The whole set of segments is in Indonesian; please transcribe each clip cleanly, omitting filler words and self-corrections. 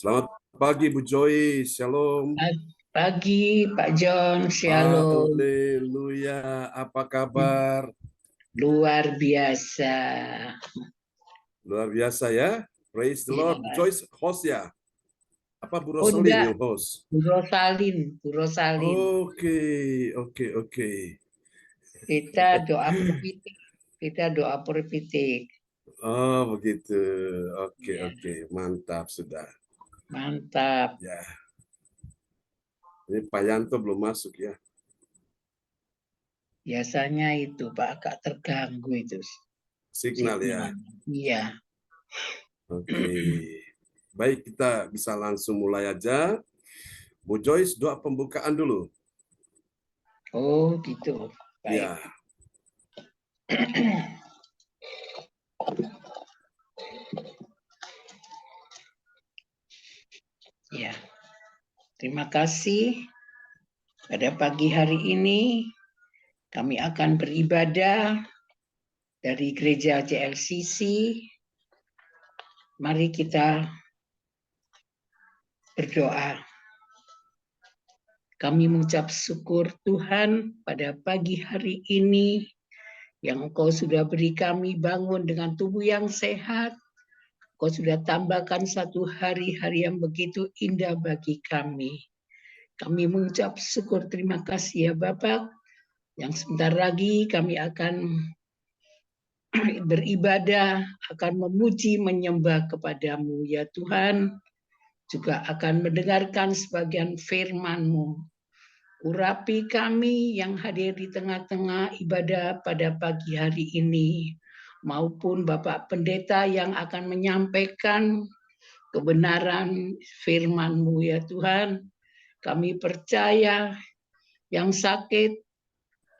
Selamat pagi Bu Joy, Shalom. Pagi Pak John, Shalom. Haleluya, apa kabar? Luar biasa. Luar biasa ya. Praise the Lord. Bu Joy host ya? Apa Bu Rosalin yang host? Bu Rosalin. Oke. Kita doa perpitik. Oh, begitu. Oke. Ya. Mantap sudah. Mantap. Ya. Ini Pak Yanto belum masuk ya. Biasanya itu Pak agak terganggu itu. Signal ya. Iya. Oke. Baik, kita bisa langsung mulai aja. Bu Joyce, doa pembukaan dulu. Oh, gitu. Baik. Ya. Ya. Terima kasih. Pada pagi hari ini kami akan beribadah dari Gereja CLCC. Mari kita berdoa. Kami mengucap syukur Tuhan pada pagi hari ini yang Engkau sudah beri kami bangun dengan tubuh yang sehat. Engkau sudah tambahkan satu hari-hari yang begitu indah bagi kami. Kami mengucap syukur terima kasih ya Bapak. Yang sebentar lagi kami akan beribadah, akan memuji menyembah kepadamu ya Tuhan. Juga akan mendengarkan sebagian firman-Mu. Urapi kami yang hadir di tengah-tengah ibadah pada pagi hari ini, maupun Bapak Pendeta yang akan menyampaikan kebenaran firman-Mu ya Tuhan. Kami percaya yang sakit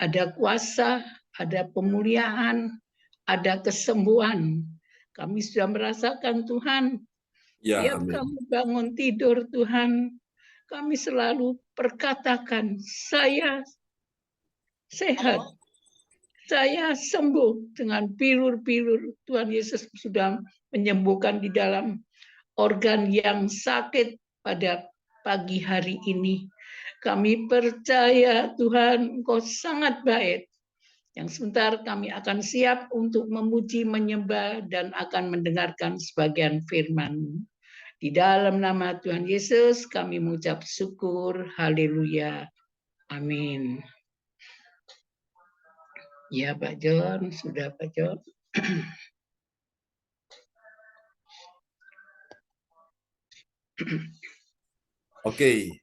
ada kuasa, ada pemulihan, ada kesembuhan. Kami sudah merasakan Tuhan. Ya, Tiap amin. kami bangun tidur Tuhan, kami selalu perkatakan, saya sehat, saya sembuh dengan pilur-pilur. Tuhan Yesus sudah menyembuhkan di dalam organ yang sakit pada pagi hari ini. Kami percaya Tuhan Engkau sangat baik. Yang sebentar kami akan siap untuk memuji, menyembah, dan akan mendengarkan sebagian firman. Di dalam nama Tuhan Yesus kami mengucap syukur. Haleluya. Amin. Ya Pak John, sudah Pak John. Oke.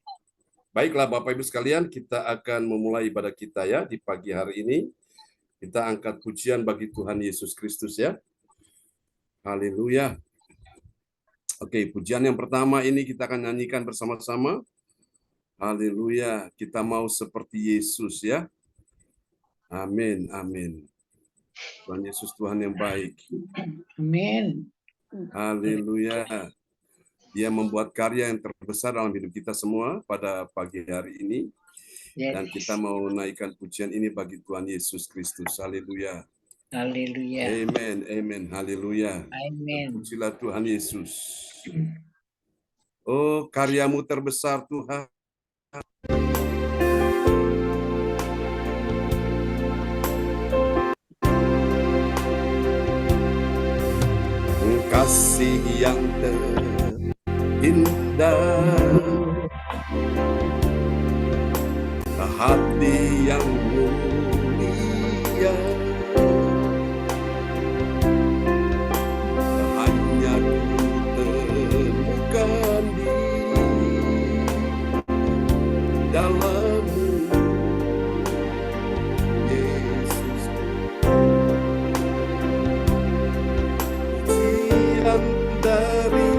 Baiklah Bapak Ibu sekalian, kita akan memulai ibadah kita ya di pagi hari ini. Kita angkat pujian bagi Tuhan Yesus Kristus ya. Haleluya. Oke, pujian yang pertama ini kita akan nyanyikan bersama-sama. Haleluya. Kita mau seperti Yesus ya. Amin, amin. Tuhan Yesus Tuhan yang baik. Amin. Haleluya. Dia membuat karya yang terbesar dalam hidup kita semua pada pagi hari ini. Dan kita mau naikkan pujian ini bagi Tuhan Yesus Kristus. Haleluya. Haleluya. Amen, amen. Haleluya. Amin. Pujilah Tuhan Yesus. Oh, karyamu terbesar Tuhan. Kasih yang terindah, hati yang mulia, hanya ku temukan di dalam-Mu, Yesus. Pujian dari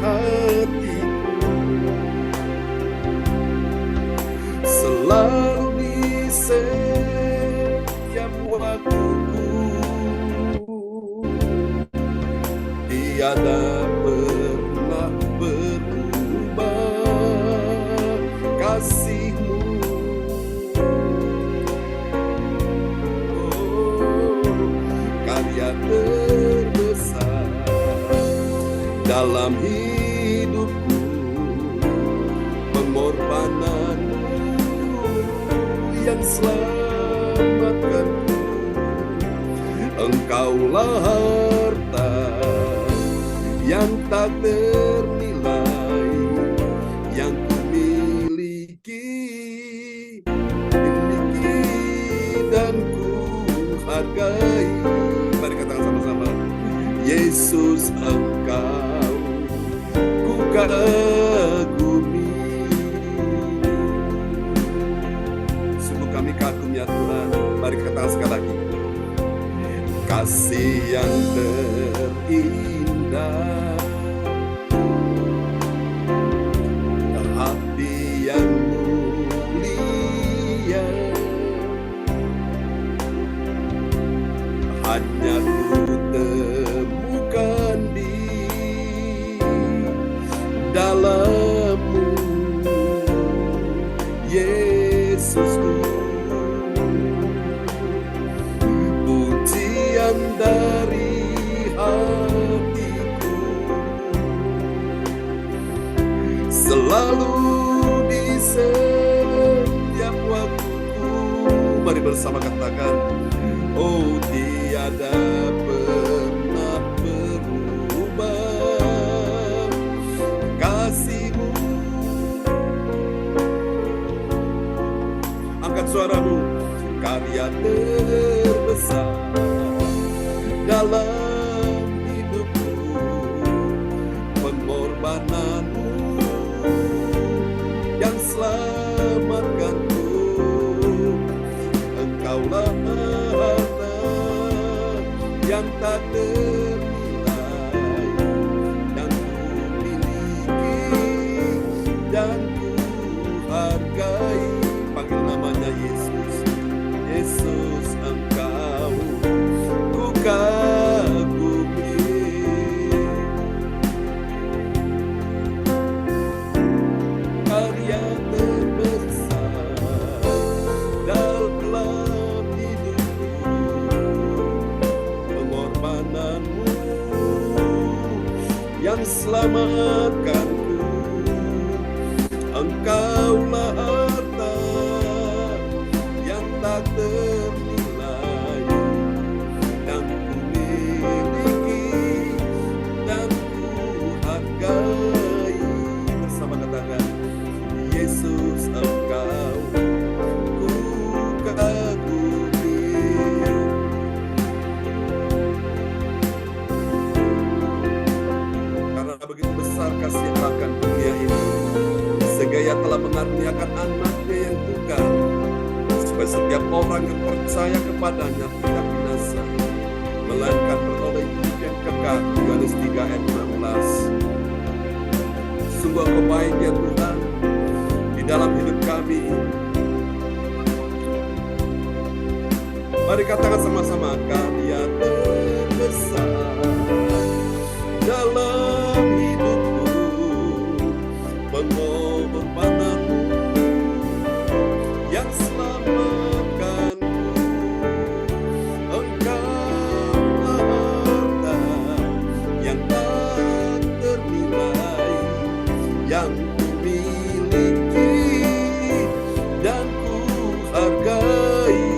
hatiku selalu di setiap waktu, tiada pernah berubah kasih-Mu. Oh, karya terbesar dalam hidupku, pengorbanan-Mu yang selamatkanku. Engkaulah harta yang tak ternilai yang ku miliki dan ku hargai. Mari katakan sama-sama, Yesus Engkau ku kagumi. Sungguh kami kagum ya Tuhan. Mari katakan sekali lagi, kasih yang terindah, hati yang mulia, hanya ku temukan di dalam-Mu, Yesusku. Pujian dari hatiku selalu di setiap waktuku. Mari bersama katakan, oh tiada pernah berubah kasih-Mu. Angkat suaramu, karya terbesar dalam hidupku, pengorbanan-Mu yang selamatkanku. Engkaulah harta yang tak ternilai yang ku miliki dan ku hargai. Panggil namanya Yesus. Yesus Engkau ku kagumi. Karya terbesar dalam hidupku, pengorbanan-Mu yang selamatkanku. Engkaulah harta yang tak ternilai yang ku miliki dan ku hargai. Bersama katakan, Yesus Engkau ku kagumi. Karena begitu besar kasih Allah akan dunia ini, sehingga Ia telah mengaruniakan anaknya yang tunggal, supaya setiap orang yang percaya kepadanya tidak binasa, melainkan beroleh hidup yang kekal. Yohanes 3 ayat 16. Sungguh Engkau baik ya Tuhan di dalam hidup kami. Mari katakan sama-sama, Karya terbesar dalam hidupku, pengorbananmu yang selamatkanku. Engkau harta yang tak ternilai, yang ku miliki dan ku hargai.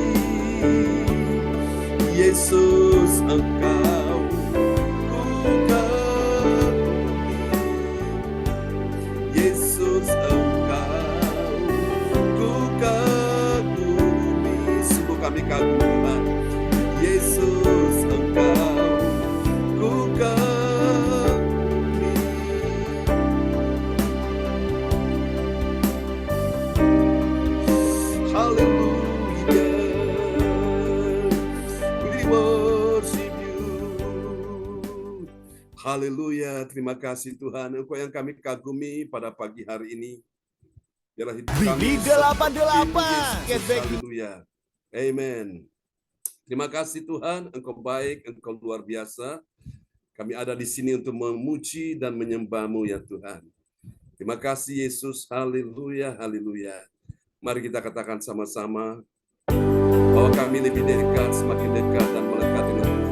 Yesus, Engkau ku kagumi. Yesus, Engkau ku kagumi. Sungguh kami kagum Tuhan. Yesus, Engkau ku kagumi. Haleluya. Haleluya, terima kasih Tuhan, Engkau yang kami kagumi pada pagi hari ini. Biarlah hidup kami Widi 88 Yesus. Haleluya, amen. Terima kasih Tuhan, Engkau baik, Engkau luar biasa. Kami ada di sini untuk memuji dan menyembah-Mu ya Tuhan. Terima kasih Yesus, haleluya, haleluya. Mari kita katakan sama-sama bahwa kami lebih dekat, semakin dekat dan melekat dengan Tuhan.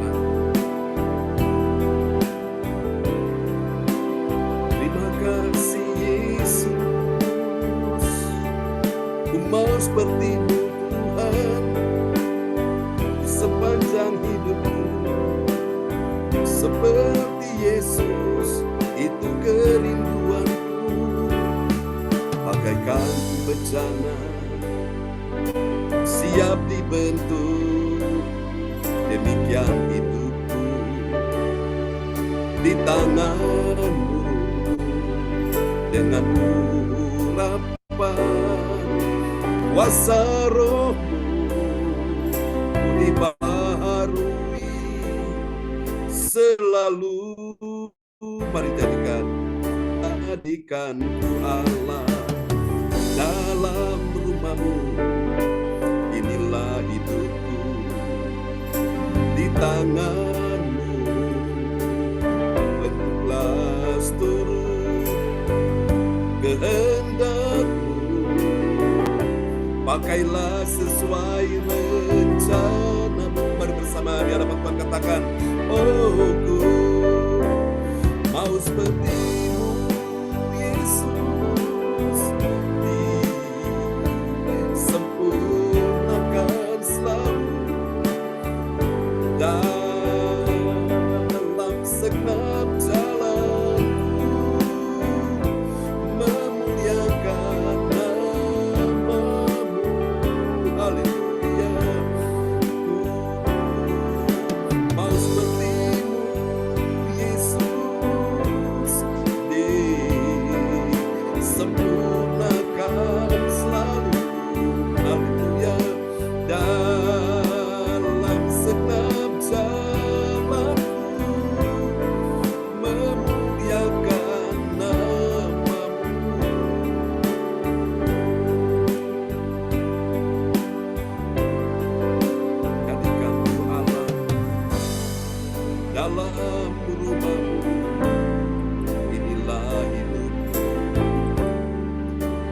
Mau seperti-Mu Tuhan di sepanjang hidupku, seperti Yesus itu kerinduanku, bagaikan bejana siap dibentuk, demikian hidupku di tangan-Mu dengan urapan kuasa Roh-Mu dibaharui selalu. Mari jadikanku Allah dalam rumah-Mu. Inilah hidupku di tangan-Mu, bentuklah seturut kehendak-Mu. Pakailah sesuai rencana-Mu. Mari bersama di hadapan Tuhan katakan, oh ku mau seperti-Mu Yesus, disempurnakan selalu dalam segenap jalanku, memuliakan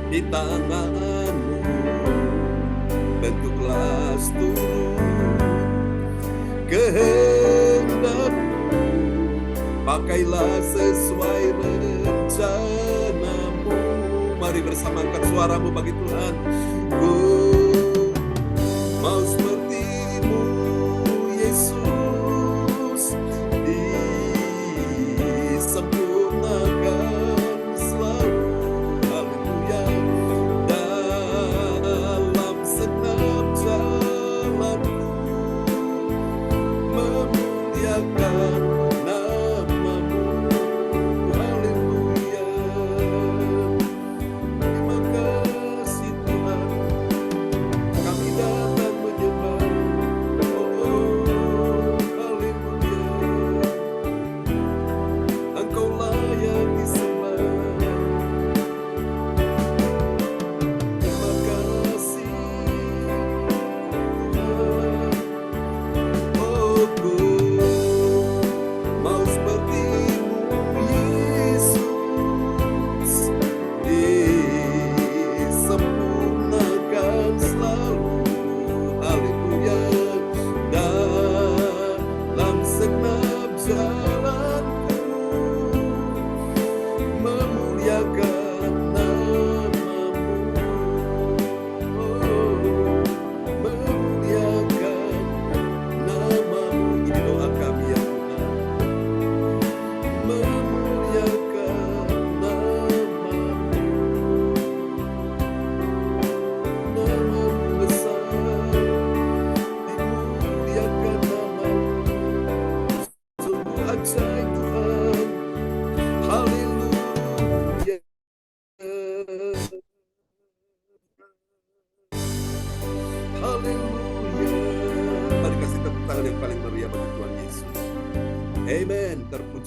di tangan-Mu, bentuklah seturut kehendak-Mu, pakailah sesuai rencana-Mu. Mari bersama angkat suaramu bagi Tuhan. Ku mau seperti-Mu Yesus, disempurnakan selalu. Terima kasih Tuhan, kami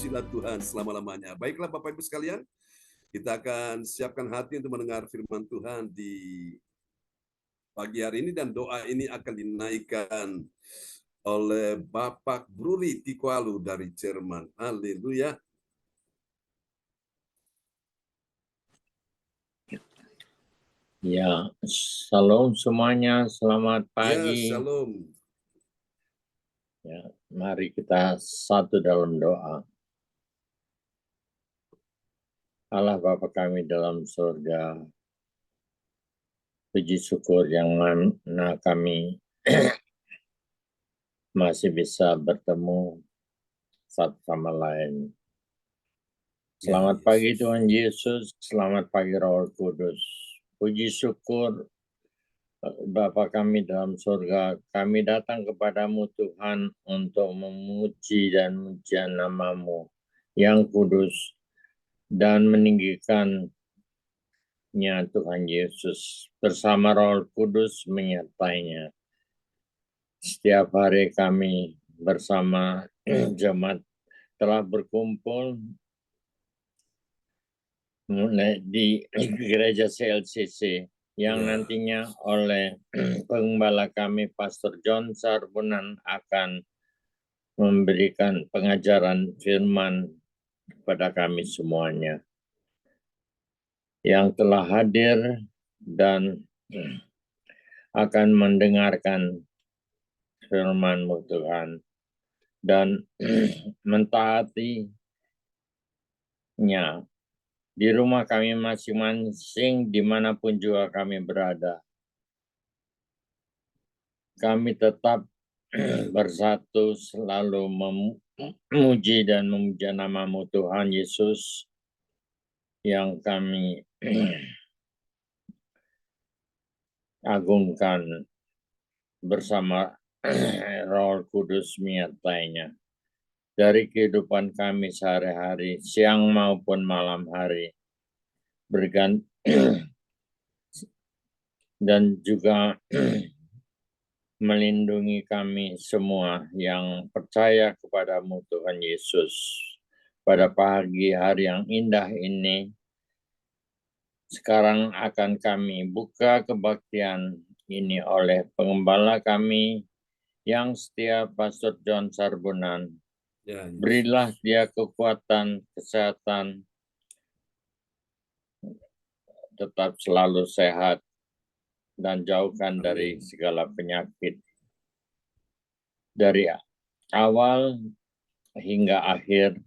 Pujilah Tuhan selama-lamanya. Baiklah Bapak Ibu sekalian, kita akan siapkan hati untuk mendengar firman Tuhan di pagi hari ini, dan doa ini akan dinaikkan oleh Bapak Bruri Tikualu dari Jerman. Haleluya. Ya, shalom semuanya, selamat Ya, pagi. shalom. Ya, mari kita satu dalam doa. Allah Bapa kami dalam surga, puji syukur yang mana kami masih bisa bertemu satu sama lain. Selamat pagi Tuhan Yesus, selamat pagi Roh Kudus. Puji syukur Bapa kami dalam surga, kami datang kepadamu Tuhan untuk memuji dan memujian nama-Mu yang kudus dan meninggikannya Tuhan Yesus bersama Roh Kudus menyertainya. Setiap hari kami bersama jemaat telah berkumpul di gereja CLCC yang nantinya oleh pengembala kami Pastor John Sarbunan akan memberikan pengajaran firman kepada kami semuanya yang telah hadir dan akan mendengarkan firman-Mu Tuhan dan mentaatinya di rumah kami masing-masing, dimanapun juga kami berada. Kami tetap bersatu selalu memuji dan memuja nama-Mu Tuhan Yesus yang kami agungkan bersama Roh Kudus menyertainya. Dari kehidupan kami sehari-hari, siang maupun malam hari, dan juga melindungi kami semua yang percaya kepada-Mu Tuhan Yesus. Pada pagi hari yang indah ini, sekarang akan kami buka kebaktian ini oleh pengembala kami yang setia, Pastor John Sarbunan. Berilah dia kekuatan, kesehatan, tetap selalu sehat, dan jauhkan dari segala penyakit. Dari awal hingga akhir,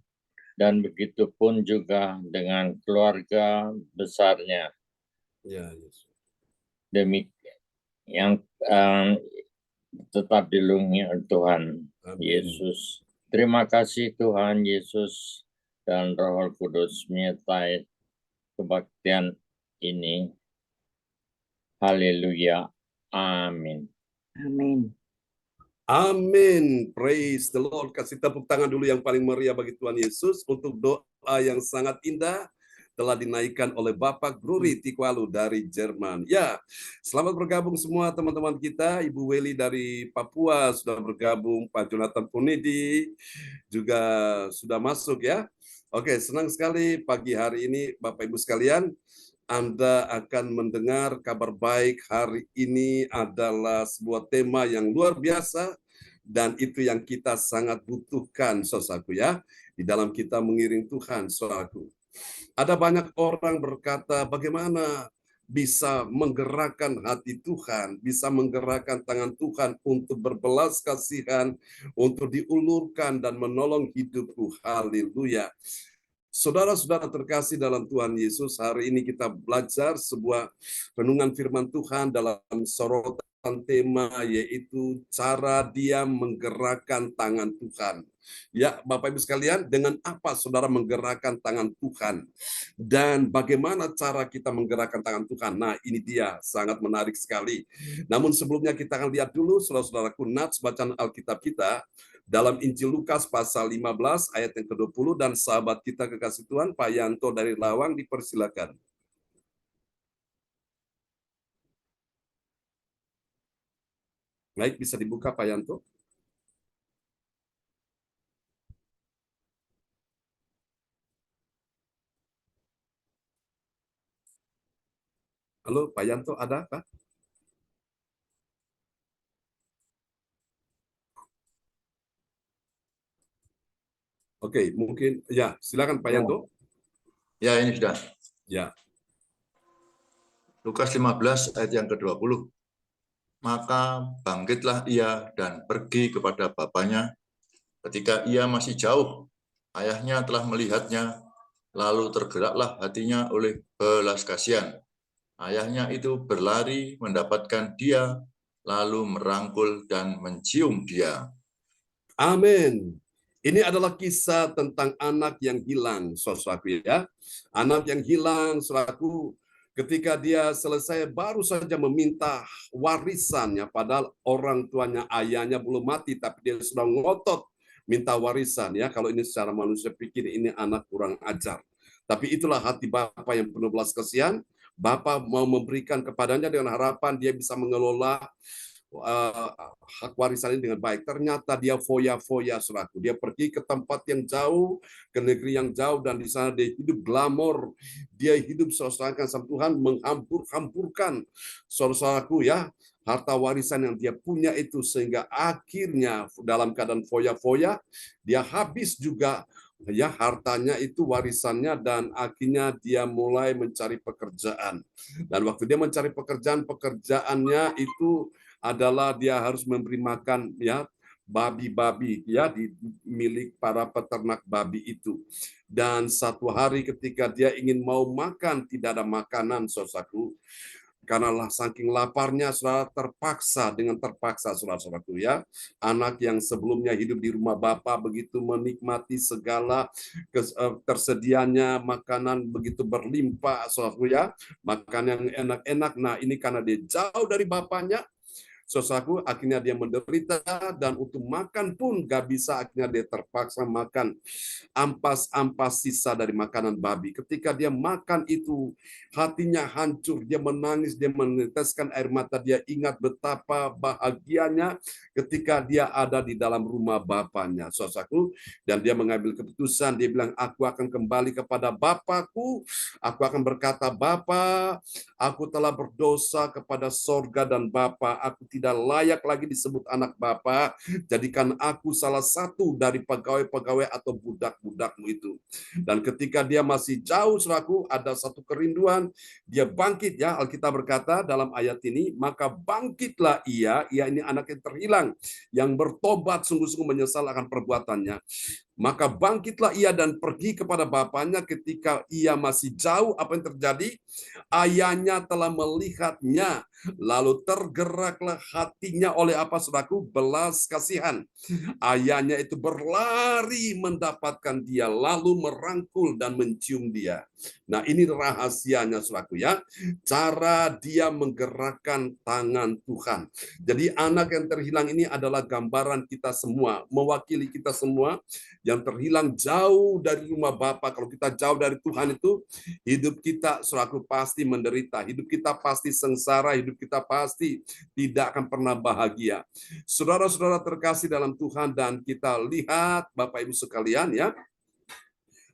dan begitu pun juga dengan keluarga besarnya. Demikian yang tetap dilindungi oleh Tuhan Yesus. Terima kasih Tuhan Yesus dan Roh Kudus menyertai kebaktian ini. Haleluya. Amin. Amin. Amin. Praise the Lord. Kasih tepuk tangan dulu yang paling meriah bagi Tuhan Yesus untuk doa yang sangat indah telah dinaikkan oleh Bapak Bruri Tikualu dari Jerman. Ya, selamat bergabung semua teman-teman kita. Ibu Weli dari Papua sudah bergabung, Pak Jonathan Punidi juga sudah masuk ya. Oke, senang sekali pagi hari ini Bapak Ibu sekalian. Anda akan mendengar kabar baik. Hari ini adalah sebuah tema yang luar biasa, dan itu yang kita sangat butuhkan, saudaraku ya, di dalam kita mengiring Tuhan, saudaraku. Ada banyak orang berkata, bagaimana bisa menggerakkan hati Tuhan, bisa menggerakkan tangan Tuhan untuk berbelas kasihan, untuk diulurkan dan menolong hidupku. Haleluya. Saudara-saudara terkasih dalam Tuhan Yesus, hari ini kita belajar sebuah renungan firman Tuhan dalam sorotan tema, yaitu cara dia menggerakkan tangan Tuhan. Ya, Bapak Ibu sekalian, dengan apa saudara menggerakkan tangan Tuhan? Dan bagaimana cara kita menggerakkan tangan Tuhan? Nah, ini dia, sangat menarik sekali. Namun sebelumnya kita akan lihat dulu, saudara-saudaraku, nats bacaan Alkitab kita dalam Injil Lukas pasal 15 ayat yang ke-20, dan sahabat kita kekasih Tuhan, Pak Yanto dari Lawang, dipersilakan. Baik, bisa dibuka Pak Yanto. Halo, Pak Yanto ada Pak? Oke, mungkin ya, silakan Pak Yanto. Ya, ini sudah. Ya. Lukas 15 ayat yang ke-20. Maka bangkitlah ia dan pergi kepada bapaknya. Ketika ia masih jauh, ayahnya telah melihatnya, lalu tergeraklah hatinya oleh belas kasihan. Ayahnya itu berlari mendapatkan dia, lalu merangkul dan mencium dia. Amin. Ini adalah kisah tentang anak yang hilang, saudaraku ya. Anak yang hilang, saudaraku, ketika dia selesai baru saja meminta warisannya, padahal orang tuanya, ayahnya belum mati, tapi dia sudah ngotot minta warisan ya. Kalau ini secara manusia pikir ini anak kurang ajar. Tapi itulah hati Bapa yang penuh belas kasihan. Bapa mau memberikan kepadanya dengan harapan dia bisa mengelola hak warisan ini dengan baik. Ternyata dia foya-foya, saudaraku. Dia pergi ke tempat yang jauh, ke negeri yang jauh, dan di sana dia hidup glamor. Dia hidup seakan sama Tuhan menghampurkan, saudaraku ya, harta warisan yang dia punya itu, sehingga akhirnya dalam keadaan foya-foya, dia habis juga ya hartanya itu, warisannya, dan akhirnya dia mulai mencari pekerjaan. Dan waktu dia mencari pekerjaannya itu adalah dia harus memberi makan ya babi-babi ya di milik para peternak babi itu. Dan satu hari ketika dia ingin mau makan, tidak ada makanan, saudaraku. Karena saking laparnya, saudara, terpaksa, saudara-saudaraku ya. Anak yang sebelumnya hidup di rumah Bapa begitu menikmati segala tersedianya makanan begitu berlimpah, saudaraku ya. Makan yang enak-enak. Nah, ini karena dia jauh dari bapaknya, saudaraku, akhirnya dia menderita, dan untuk makan pun gak bisa, akhirnya dia terpaksa makan ampas-ampas sisa dari makanan babi. Ketika dia makan itu, hatinya hancur, dia menangis, dia meneteskan air mata, dia ingat betapa bahagianya ketika dia ada di dalam rumah bapaknya, saudaraku, dan dia mengambil keputusan, dia bilang, aku akan kembali kepada Bapakku, aku akan berkata, Bapa, aku telah berdosa kepada sorga dan Bapa, aku tidak layak lagi disebut anak Bapa, jadikan aku salah satu dari pegawai-pegawai atau budak-budakmu itu. Dan ketika dia masih jauh, saudaraku, ada satu kerinduan, dia bangkit ya, Alkitab berkata dalam ayat ini, maka bangkitlah ia ini anak yang terhilang, yang bertobat sungguh-sungguh menyesal akan perbuatannya. Maka bangkitlah ia dan pergi kepada bapaknya. Ketika ia masih jauh, apa yang terjadi? Ayahnya telah melihatnya, lalu tergeraklah hatinya oleh apa, saudaraku? Belas kasihan. Ayahnya itu berlari mendapatkan dia, lalu merangkul dan mencium dia. Nah, ini rahasianya, saudaraku ya. Cara dia menggerakkan tangan Tuhan. Jadi anak yang terhilang ini adalah gambaran kita semua, mewakili kita semua yang terhilang jauh dari rumah Bapa. Kalau kita jauh dari Tuhan itu, hidup kita selalu pasti menderita, hidup kita pasti sengsara, hidup kita pasti tidak akan pernah bahagia. Saudara-saudara terkasih dalam Tuhan, dan kita lihat Bapak Ibu sekalian ya,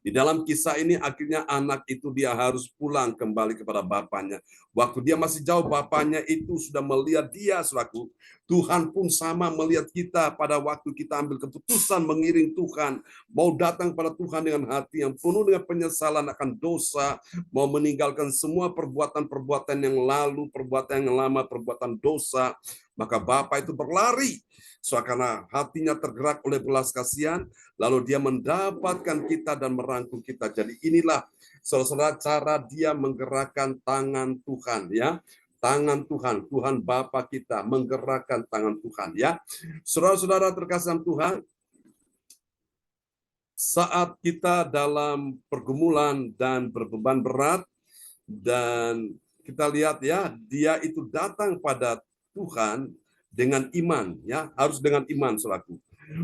di dalam kisah ini akhirnya anak itu dia harus pulang kembali kepada bapaknya. Waktu dia masih jauh, bapaknya itu sudah melihat dia, saudaraku. Tuhan pun sama melihat kita pada waktu kita ambil keputusan mengiring Tuhan, mau datang pada Tuhan dengan hati yang penuh dengan penyesalan akan dosa, mau meninggalkan semua perbuatan-perbuatan yang lalu, perbuatan yang lama, perbuatan dosa, maka Bapa itu berlari. Karena hatinya tergerak oleh belas kasihan, lalu dia mendapatkan kita dan merangkul kita. Jadi inilah saudara cara dia menggerakkan tangan Tuhan ya. Tangan Tuhan, Tuhan Bapa kita menggerakkan tangan Tuhan ya. Saudara-saudara terkasih Tuhan, saat kita dalam pergumulan dan berbeban berat, dan kita lihat ya, dia itu datang pada Tuhan dengan iman ya, harus dengan iman, saudaraku.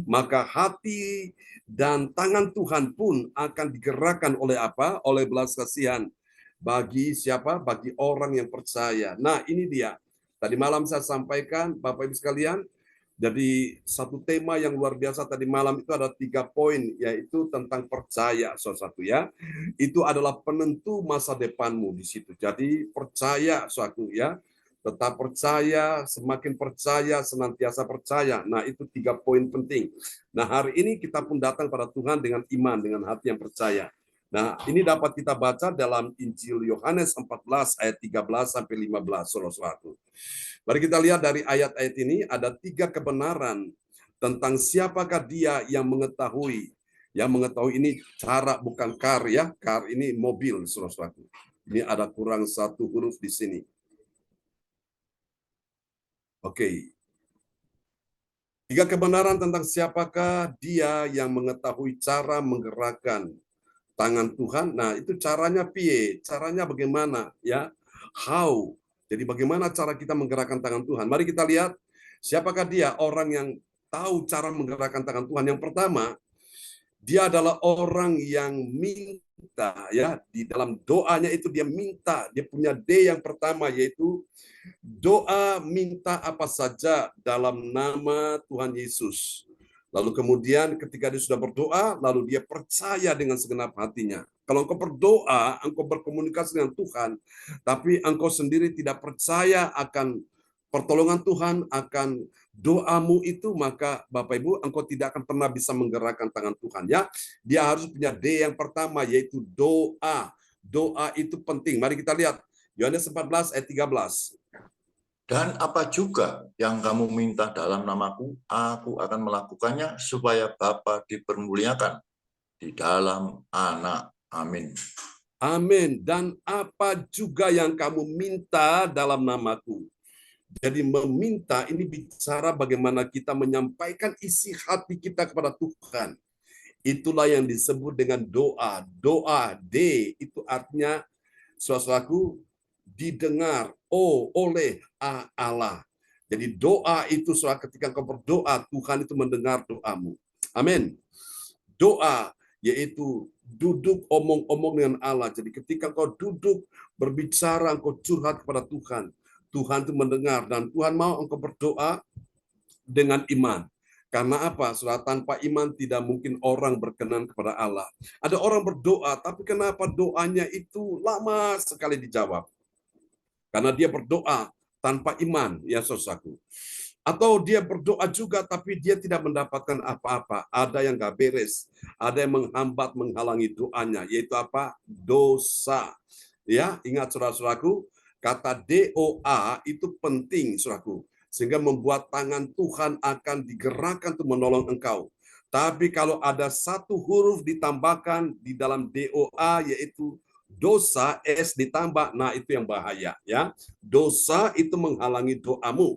Maka hati dan tangan Tuhan pun akan digerakkan oleh apa? Oleh belas kasihan. Bagi siapa? Bagi orang yang percaya. Nah, ini dia. Tadi malam saya sampaikan, Bapak Ibu sekalian, Jadi satu tema yang luar biasa tadi malam itu ada 3 poin, yaitu tentang percaya, salah satu ya. Itu adalah penentu masa depanmu di situ. Jadi percaya suatu ya, tetap percaya, semakin percaya, senantiasa percaya. Nah itu 3 poin penting. Nah hari ini kita pun datang pada Tuhan dengan iman, dengan hati yang percaya. Nah ini dapat kita baca dalam Injil Yohanes 14 ayat 13 sampai 15, saudara-saudaraku. Mari kita lihat dari ayat-ayat ini ada 3 kebenaran tentang siapakah dia yang mengetahui. Yang mengetahui ini cara, bukan kar ya. Kar ini mobil, saudara-saudaraku. Ini ada kurang 1 huruf di sini. Oke. 3 kebenaran tentang siapakah dia yang mengetahui cara menggerakkan tangan Tuhan. Nah, itu caranya piye? Caranya bagaimana ya? How? Jadi bagaimana cara kita menggerakkan tangan Tuhan? Mari kita lihat siapakah dia orang yang tahu cara menggerakkan tangan Tuhan. Yang pertama, dia adalah orang yang minta ya, di dalam doanya itu dia minta, dia punya D yang pertama yaitu doa minta apa saja dalam nama Tuhan Yesus. Lalu kemudian ketika dia sudah berdoa, lalu dia percaya dengan segenap hatinya. Kalau engkau berdoa, engkau berkomunikasi dengan Tuhan, tapi engkau sendiri tidak percaya akan pertolongan Tuhan, akan doamu itu, maka Bapak Ibu, engkau tidak akan pernah bisa menggerakkan tangan Tuhan. Ya, dia harus punya D yang pertama, yaitu doa. Doa itu penting. Mari kita lihat Yohanes 14 ayat 13. Dan apa juga yang kamu minta dalam namaku, aku akan melakukannya supaya Bapa dipermuliakan di dalam Anak. Amin. Amin. Dan apa juga yang kamu minta dalam namaku. Jadi meminta ini bicara bagaimana kita menyampaikan isi hati kita kepada Tuhan. Itulah yang disebut dengan doa. Doa, D, itu artinya sesuatu didengar oleh Allah. Jadi doa itu ketika kau berdoa, Tuhan itu mendengar doamu. Amin. Doa yaitu duduk omong-omong dengan Allah. Jadi ketika kau duduk berbicara, engkau curhat kepada Tuhan, Tuhan itu mendengar dan Tuhan mau engkau berdoa dengan iman. Karena apa? Saudara, tanpa iman tidak mungkin orang berkenan kepada Allah. Ada orang berdoa, tapi kenapa doanya itu lama sekali dijawab? Karena dia berdoa tanpa iman, ya saudaraku. Atau dia berdoa juga, tapi dia tidak mendapatkan apa-apa. Ada yang gak beres, ada yang menghambat, menghalangi doanya, yaitu apa? Dosa. Ya, ingat saudara-saudaraku, kata doa itu penting, saudaraku. Sehingga membuat tangan Tuhan akan digerakkan untuk menolong engkau. Tapi kalau ada 1 huruf ditambahkan di dalam doa, yaitu dosa, S ditambah, nah itu yang bahaya ya. Dosa itu menghalangi doamu.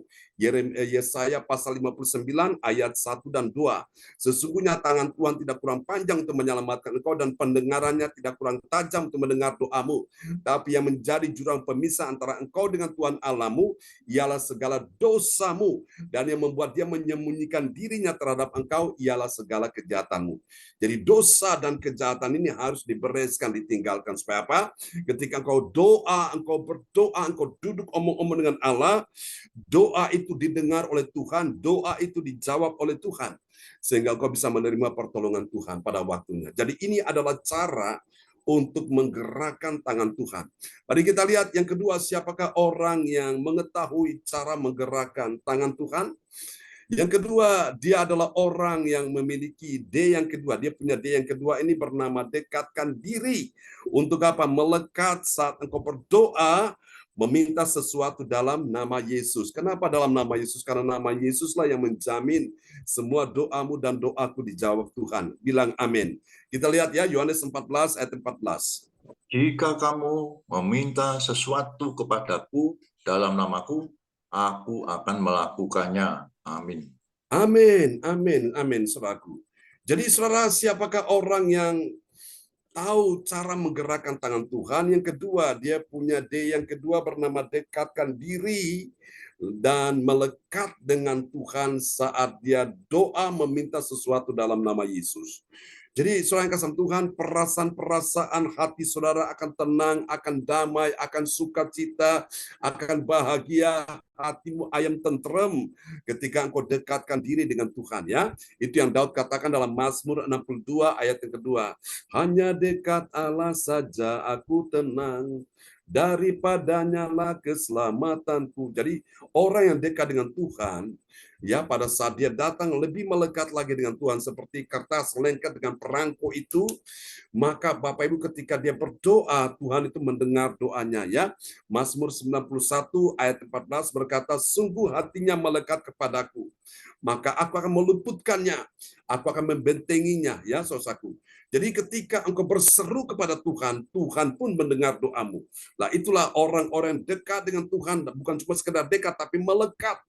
Yesaya pasal 59 ayat 1 dan 2. Sesungguhnya tangan Tuhan tidak kurang panjang untuk menyelamatkan engkau dan pendengarannya tidak kurang tajam untuk mendengar doamu. Tapi yang menjadi jurang pemisah antara engkau dengan Tuhan Allahmu ialah segala dosamu, dan yang membuat dia menyembunyikan dirinya terhadap engkau ialah segala kejahatanmu. Jadi dosa dan kejahatan ini harus dibereskan, ditinggalkan. Supaya apa? Ketika engkau doa, engkau berdoa, engkau duduk omong-omong dengan Allah, doa itu didengar oleh Tuhan, doa itu dijawab oleh Tuhan. Sehingga engkau bisa menerima pertolongan Tuhan pada waktunya. Jadi ini adalah cara untuk menggerakkan tangan Tuhan. Mari kita lihat yang kedua, siapakah orang yang mengetahui cara menggerakkan tangan Tuhan? Yang kedua, dia adalah orang yang memiliki D yang kedua. Dia punya D yang kedua ini bernama dekatkan diri. Untuk apa? Melekat saat engkau berdoa, meminta sesuatu dalam nama Yesus. Kenapa dalam nama Yesus? Karena nama Yesuslah yang menjamin semua doamu dan doaku dijawab Tuhan. Bilang amin. Kita lihat ya, Yohanes 14 ayat 14. Jika kamu meminta sesuatu kepadaku dalam namaku, aku akan melakukannya. Amin. Amin, amin, amin, saudaraku. Jadi saudara, siapakah orang yang tahu cara menggerakkan tangan Tuhan? Yang kedua, dia punya D yang kedua bernama dekatkan diri dan melekat dengan Tuhan saat dia doa meminta sesuatu dalam nama Yesus. Jadi saudara yang kasih Tuhan, perasaan-perasaan hati saudara akan tenang, akan damai, akan sukacita, akan bahagia, hatimu ayam tentrem ketika engkau dekatkan diri dengan Tuhan, ya. Itu yang Daud katakan dalam Mazmur 62 ayat yang kedua. Hanya dekat Allah saja aku tenang, daripadanya lah keselamatanku. Jadi orang yang dekat dengan Tuhan, ya, pada saat dia datang lebih melekat lagi dengan Tuhan, seperti kertas lengket dengan perangko itu, maka Bapak Ibu ketika dia berdoa, Tuhan itu mendengar doanya, ya. Mazmur 91 ayat 14 berkata, sungguh hatinya melekat kepadaku, maka aku akan meluputkannya, aku akan membentenginya, ya saudaraku. Jadi ketika engkau berseru kepada Tuhan, Tuhan pun mendengar doamu. Nah, itulah orang-orang dekat dengan Tuhan, bukan cuma sekedar dekat, tapi melekat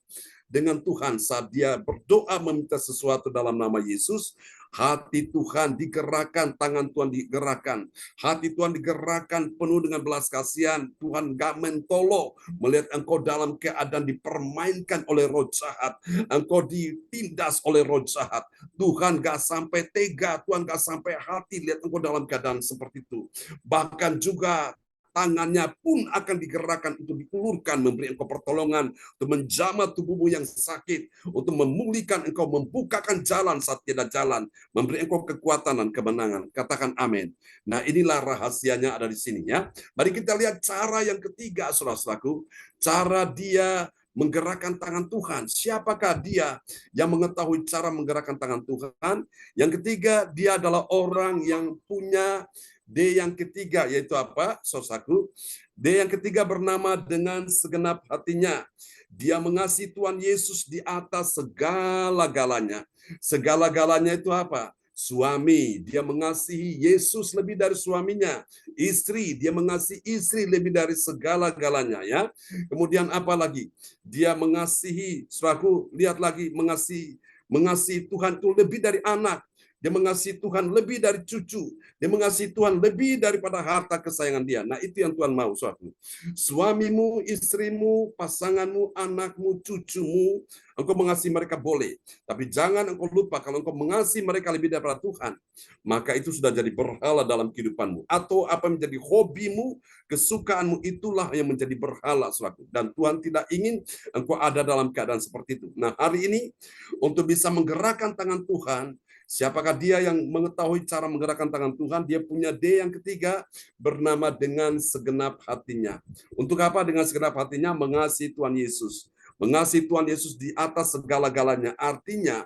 dengan Tuhan. Saat dia berdoa meminta sesuatu dalam nama Yesus, hati Tuhan digerakkan, tangan Tuhan digerakkan, hati Tuhan digerakkan penuh dengan belas kasihan. Tuhan gak mentolo melihat engkau dalam keadaan dipermainkan oleh roh jahat, engkau ditindas oleh roh jahat. Tuhan gak sampai tega, Tuhan gak sampai hati lihat engkau dalam keadaan seperti itu. Bahkan juga tangannya pun akan digerakkan untuk diulurkan, memberi engkau pertolongan, untuk menjamah tubuhmu yang sakit, untuk memulihkan engkau, membukakan jalan saat tidak jalan, memberi engkau kekuatan dan kemenangan. Katakan amin. Nah, inilah rahasianya ada di sini, ya. Mari kita lihat cara yang ketiga, saudara-saudaraku, cara dia menggerakkan tangan Tuhan. Siapakah dia yang mengetahui cara menggerakkan tangan Tuhan? Yang ketiga, dia adalah orang yang punya D yang ketiga, yaitu apa, saudaraku? D yang ketiga bernama dengan segenap hatinya. Dia mengasihi Tuhan Yesus di atas segala-galanya. Segala-galanya itu apa? Suami, dia mengasihi Yesus lebih dari suaminya. Istri, dia mengasihi istri lebih dari segala-galanya, ya. Kemudian apa lagi? Dia mengasihi, saudaraku, lihat lagi, mengasihi Tuhan itu lebih dari anak. Dia mengasihi Tuhan lebih dari cucu. Dia mengasihi Tuhan lebih daripada harta kesayangan dia. Nah, itu yang Tuhan mau, saudaraku. Suamimu, istrimu, pasanganmu, anakmu, cucumu, engkau mengasihi mereka boleh. Tapi jangan engkau lupa, kalau engkau mengasihi mereka lebih daripada Tuhan, maka itu sudah jadi berhala dalam kehidupanmu. Atau apa yang menjadi hobimu, kesukaanmu, itulah yang menjadi berhala, saudaraku. Dan Tuhan tidak ingin engkau ada dalam keadaan seperti itu. Nah, hari ini, untuk bisa menggerakkan tangan Tuhan, siapakah dia yang mengetahui cara menggerakkan tangan Tuhan? Dia punya D yang ketiga, bernama dengan segenap hatinya. Untuk apa dengan segenap hatinya? Mengasihi Tuhan Yesus. Mengasihi Tuhan Yesus di atas segala-galanya. Artinya,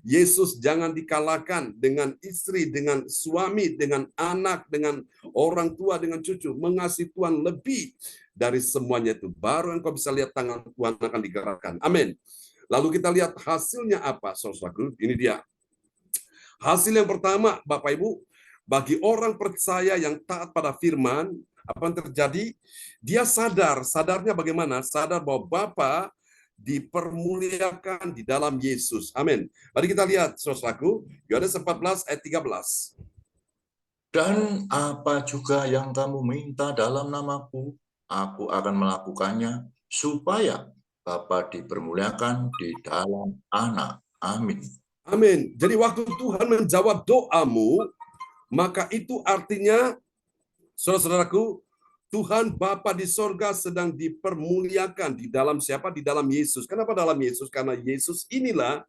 Yesus jangan dikalahkan dengan istri, dengan suami, dengan anak, dengan orang tua, dengan cucu. Mengasihi Tuhan lebih dari semuanya itu. Baru engkau bisa lihat tangan Tuhan akan digerakkan. Amin. Lalu kita lihat hasilnya apa, saudaraku? Ini dia. Hasil yang pertama, Bapak Ibu, bagi orang percaya yang taat pada firman, apa yang terjadi? Dia sadarnya bagaimana? Sadar bahwa Bapa dipermuliakan di dalam Yesus. Amin. Mari kita lihat, saudaraku, Yohanes 14 ayat 13. Dan apa juga yang kamu minta dalam namaku, aku akan melakukannya, supaya Bapa dipermuliakan di dalam Anak. Amin. Amin. Jadi waktu Tuhan menjawab doamu, maka itu artinya, saudara-saudaraku, Tuhan Bapa di sorga sedang dipermuliakan di dalam siapa? Di dalam Yesus. Kenapa dalam Yesus? Karena Yesus inilah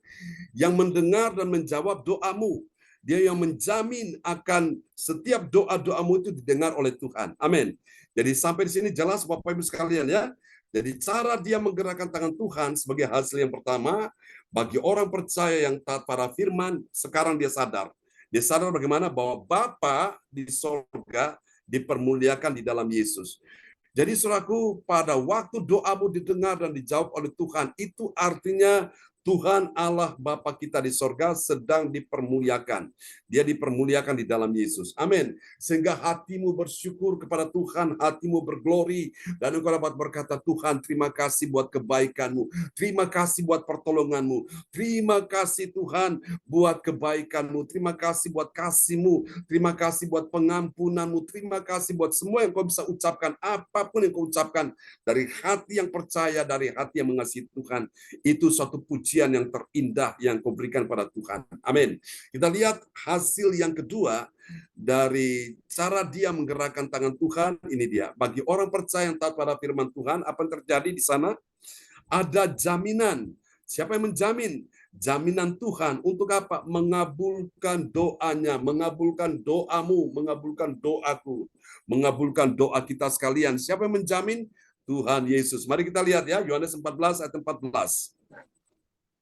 yang mendengar dan menjawab doamu. Dia yang menjamin akan setiap doa-doamu itu didengar oleh Tuhan. Amin. Jadi sampai di sini jelas Bapak Ibu sekalian, ya. Jadi cara dia menggerakkan tangan Tuhan sebagai hasil yang pertama, bagi orang percaya yang taat pada firman, sekarang dia sadar. Dia sadar bagaimana bahwa Bapa di sorga dipermuliakan di dalam Yesus. Jadi saudaraku, pada waktu doamu didengar dan dijawab oleh Tuhan, itu artinya Tuhan Allah Bapa kita di sorga sedang dipermuliakan. Dia dipermuliakan di dalam Yesus. Amin. Sehingga hatimu bersyukur kepada Tuhan, hatimu berglori, dan engkau dapat berkata, Tuhan terima kasih buat kebaikan-Mu, terima kasih buat pertolongan-Mu, terima kasih Tuhan buat kebaikan-Mu, terima kasih buat kasih-Mu, terima kasih buat pengampunan-Mu, terima kasih buat semua yang kau bisa ucapkan, apapun yang kau ucapkan, dari hati yang percaya, dari hati yang mengasihi Tuhan, itu suatu pujian pujian yang terindah yang kau berikan pada Tuhan. Amin. Kita lihat hasil yang kedua dari cara dia menggerakkan tangan Tuhan, ini dia. Bagi orang percaya yang taat pada firman Tuhan, apa yang terjadi di sana? Ada jaminan. Siapa yang menjamin? Jaminan Tuhan untuk apa? Mengabulkan doanya, mengabulkan doamu, mengabulkan doaku, mengabulkan doa kita sekalian. Siapa yang menjamin? Tuhan Yesus. Mari kita lihat ya, Yohanes 14 ayat 14.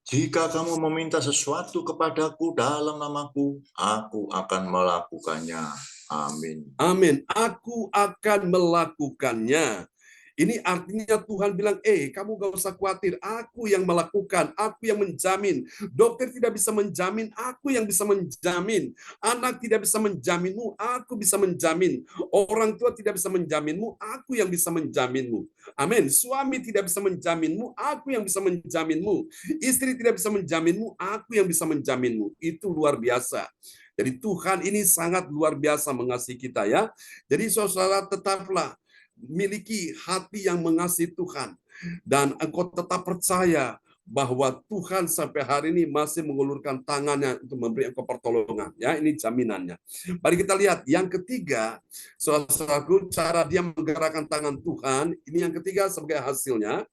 Jika kamu meminta sesuatu kepadaku dalam namaku, aku akan melakukannya. Amin. Amin. Aku akan melakukannya. Ini artinya Tuhan bilang, kamu gak usah khawatir, aku yang melakukan, aku yang menjamin. Dokter tidak bisa menjamin, aku yang bisa menjamin. Anak tidak bisa menjaminmu, aku bisa menjamin. Orang tua tidak bisa menjaminmu, aku yang bisa menjaminmu. Amin. Suami tidak bisa menjaminmu, aku yang bisa menjaminmu. Istri tidak bisa menjaminmu, aku yang bisa menjaminmu. Itu luar biasa. Jadi Tuhan ini sangat luar biasa mengasihi kita ya. Jadi saudara tetaplah miliki hati yang mengasihi Tuhan, dan engkau tetap percaya bahwa Tuhan sampai hari ini masih mengulurkan tangannya untuk memberi engkau pertolongan. Ya, ini jaminannya. Mari kita lihat yang ketiga, saudaraku, cara dia menggerakkan tangan Tuhan. Ini yang ketiga sebagai hasilnya.